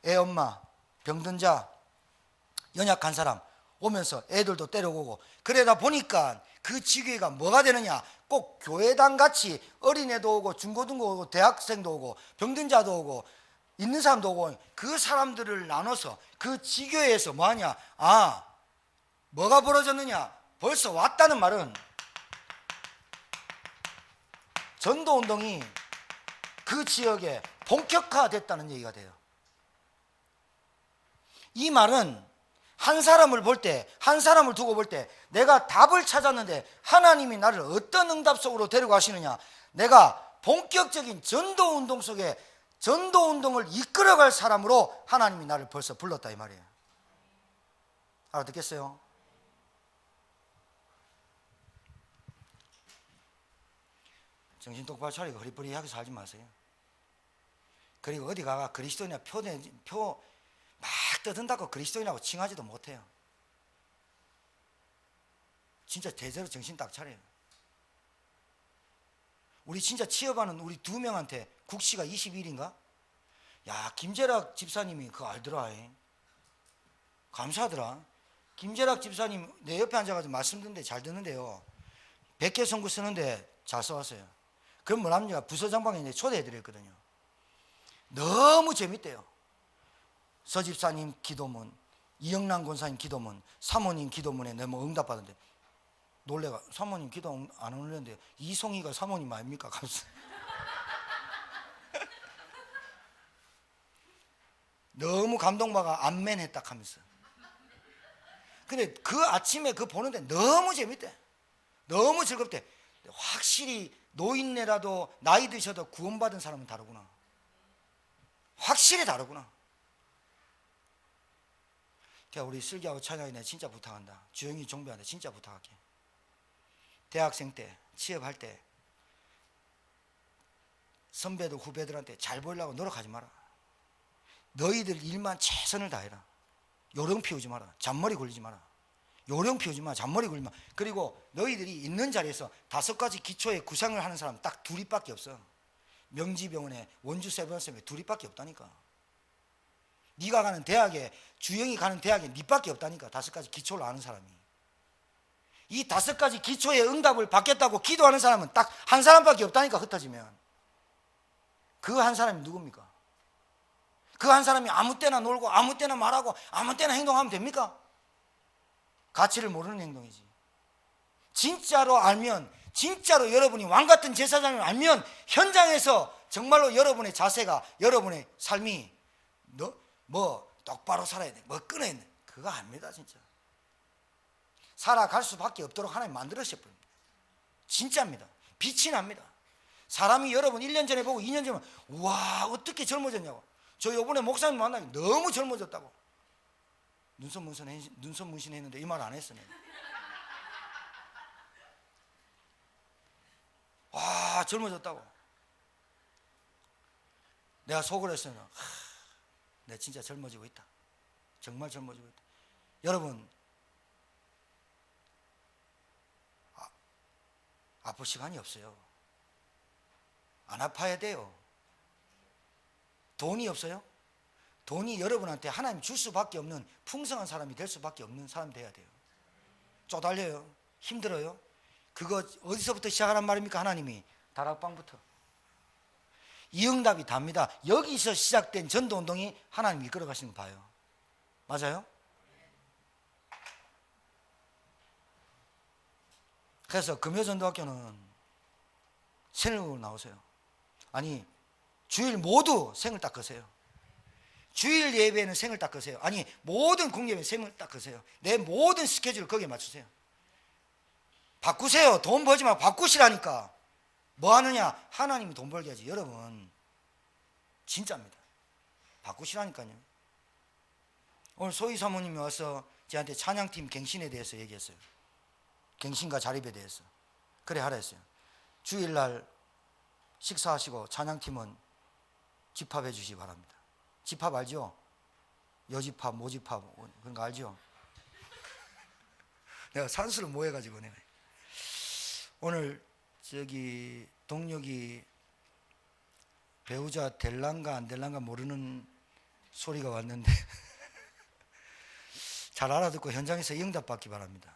애 엄마, 병든 자, 연약한 사람 오면서 애들도 데려오고, 그러다 보니까 그 지교회가 뭐가 되느냐? 꼭 교회당 같이 어린애도 오고 중고등도 오고 대학생도 오고 병든 자도 오고 있는 사람도 오고, 그 사람들을 나눠서 그 지교회에서 뭐하냐? 아, 뭐가 벌어졌느냐? 벌써 왔다는 말은 전도운동이 그 지역에 본격화됐다는 얘기가 돼요. 이 말은 한 사람을 볼 때, 한 사람을 두고 볼 때 내가 답을 찾았는데 하나님이 나를 어떤 응답 속으로 데려가시느냐, 내가 본격적인 전도운동 속에 전도운동을 이끌어갈 사람으로 하나님이 나를 벌써 불렀다 이 말이에요. 알아듣겠어요? 정신 똑바로 차리고 허리뿌리하게 살지 마세요. 그리고 어디 가가 그리스도인이나 표 막 떠든다고 그리스도인하고 칭하지도 못해요. 진짜 제대로 정신 딱 차려요. 우리 진짜 취업하는 우리 2명한테 국시가 20일인가? 야, 김재락 집사님이 그거 알더라. 감사하더라. 김재락 집사님 내 옆에 앉아가지고 말씀 듣는데 잘 듣는데요, 100개 선구 쓰는데 잘 써왔어요. 그럼 뭐랍니까? 부서장방에 초대해드렸거든요. 너무 재밌대요. 서집사님 기도문, 이영란 권사님 기도문, 사모님 기도문에 너무 응답받은데 놀래가, 사모님 기도 안 올렸는데 이송이가 사모님 아닙니까? 가면서 너무 감동받아 암멘 했다 하면서. 근데 그 아침에 그거 보는데 너무 재밌대. 너무 즐겁대. 확실히 노인네라도 나이 드셔도 구원받은 사람은 다르구나. 확실히 다르구나. 그러니까 우리 슬기하고 찬양이 내가 진짜 부탁한다. 주영이 종배한테 진짜 부탁할게. 대학생 때, 취업할 때 선배들 후배들한테 잘 보이려고 노력하지 마라. 너희들 일만 최선을 다해라. 요령 피우지 마라. 잔머리 굴리지 마라. 요령 피우지 마. 잔머리 굴리지 마. 그리고 너희들이 있는 자리에서 5가지 기초의 구상을 하는 사람 딱 2밖에 없어. 명지병원에 원주 세브란스에 2밖에 없다니까. 네가 가는 대학에, 주영이 가는 대학에 네밖에 없다니까. 5가지 기초를 아는 사람이. 이 5가지 기초의 응답을 받겠다고 기도하는 사람은 딱 한 사람밖에 없다니까. 흩어지면 그 한 사람이 누굽니까? 그 한 사람이 아무 때나 놀고 아무 때나 말하고 아무 때나 행동하면 됩니까? 가치를 모르는 행동이지. 진짜로 알면, 진짜로 여러분이 왕같은 제사장을 알면 현장에서 정말로 여러분의 자세가, 여러분의 삶이 뭐 똑바로 살아야 돼, 뭐 끊어야 돼, 그거 압니다. 진짜 살아갈 수밖에 없도록 하나님 만들으셨습니다. 진짜입니다. 빛이 납니다. 사람이 여러분 1년 전에 보고 2년 전에 우와 어떻게 젊어졌냐고. 저 요번에 목사님 만나니 너무 젊어졌다고. 눈썹 문신 했는데 이 말 안 했어. 내가. 와, 젊어졌다고. 내가 속으로 했어요. 내가 진짜 젊어지고 있다. 정말 젊어지고 있다. 여러분, 아플 시간이 없어요. 안 아파야 돼요. 돈이 없어요? 돈이 여러분한테 하나님 줄 수밖에 없는 풍성한 사람이 될 수밖에 없는 사람이 돼야 돼요. 쪼달려요. 힘들어요. 그거 어디서부터 시작하란 말입니까? 하나님이 다락방부터. 이 응답이 답니다. 여기서 시작된 전도운동이 하나님이 이끌어가시는 거 봐요. 맞아요? 그래서 금요전도학교는 생일으로 나오세요. 아니, 주일 모두 생을 닦으세요. 주일 예배는 생을 닦으세요. 아니, 모든 공예배는 생을 닦으세요. 내 모든 스케줄을 거기에 맞추세요. 바꾸세요. 돈 벌지 말고 바꾸시라니까. 뭐 하느냐? 하나님이 돈 벌게 하지. 여러분, 진짜입니다. 바꾸시라니까요. 오늘 소희 사모님이 와서 저한테 찬양팀 갱신에 대해서 얘기했어요. 갱신과 자립에 대해서. 그래 하라 했어요. 주일날 식사하시고 찬양팀은 집합해 주시기 바랍니다. 집합 알죠? 여집합, 모집합 그런 거 알죠? 내가 산수를 모여가지고 내가 오늘 저기 동력이 배우자 될란가 안 될란가 모르는 소리가 왔는데 잘 알아듣고 현장에서 이 응답 받기 바랍니다.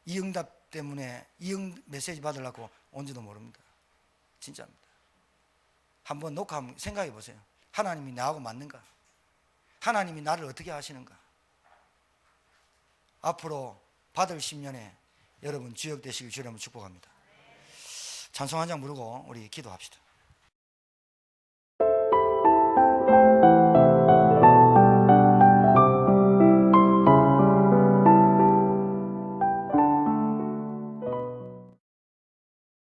이 응답 때문에 이 메시지 받으려고 온지도 모릅니다. 진짜입니다. 한번 녹화하면 생각해 보세요. 하나님이 나하고 맞는가? 하나님이 나를 어떻게 하시는가? 앞으로 받을 10년에 여러분 주역되시길 주님으로 축복합니다. 찬송 한 장 부르고 우리 기도합시다.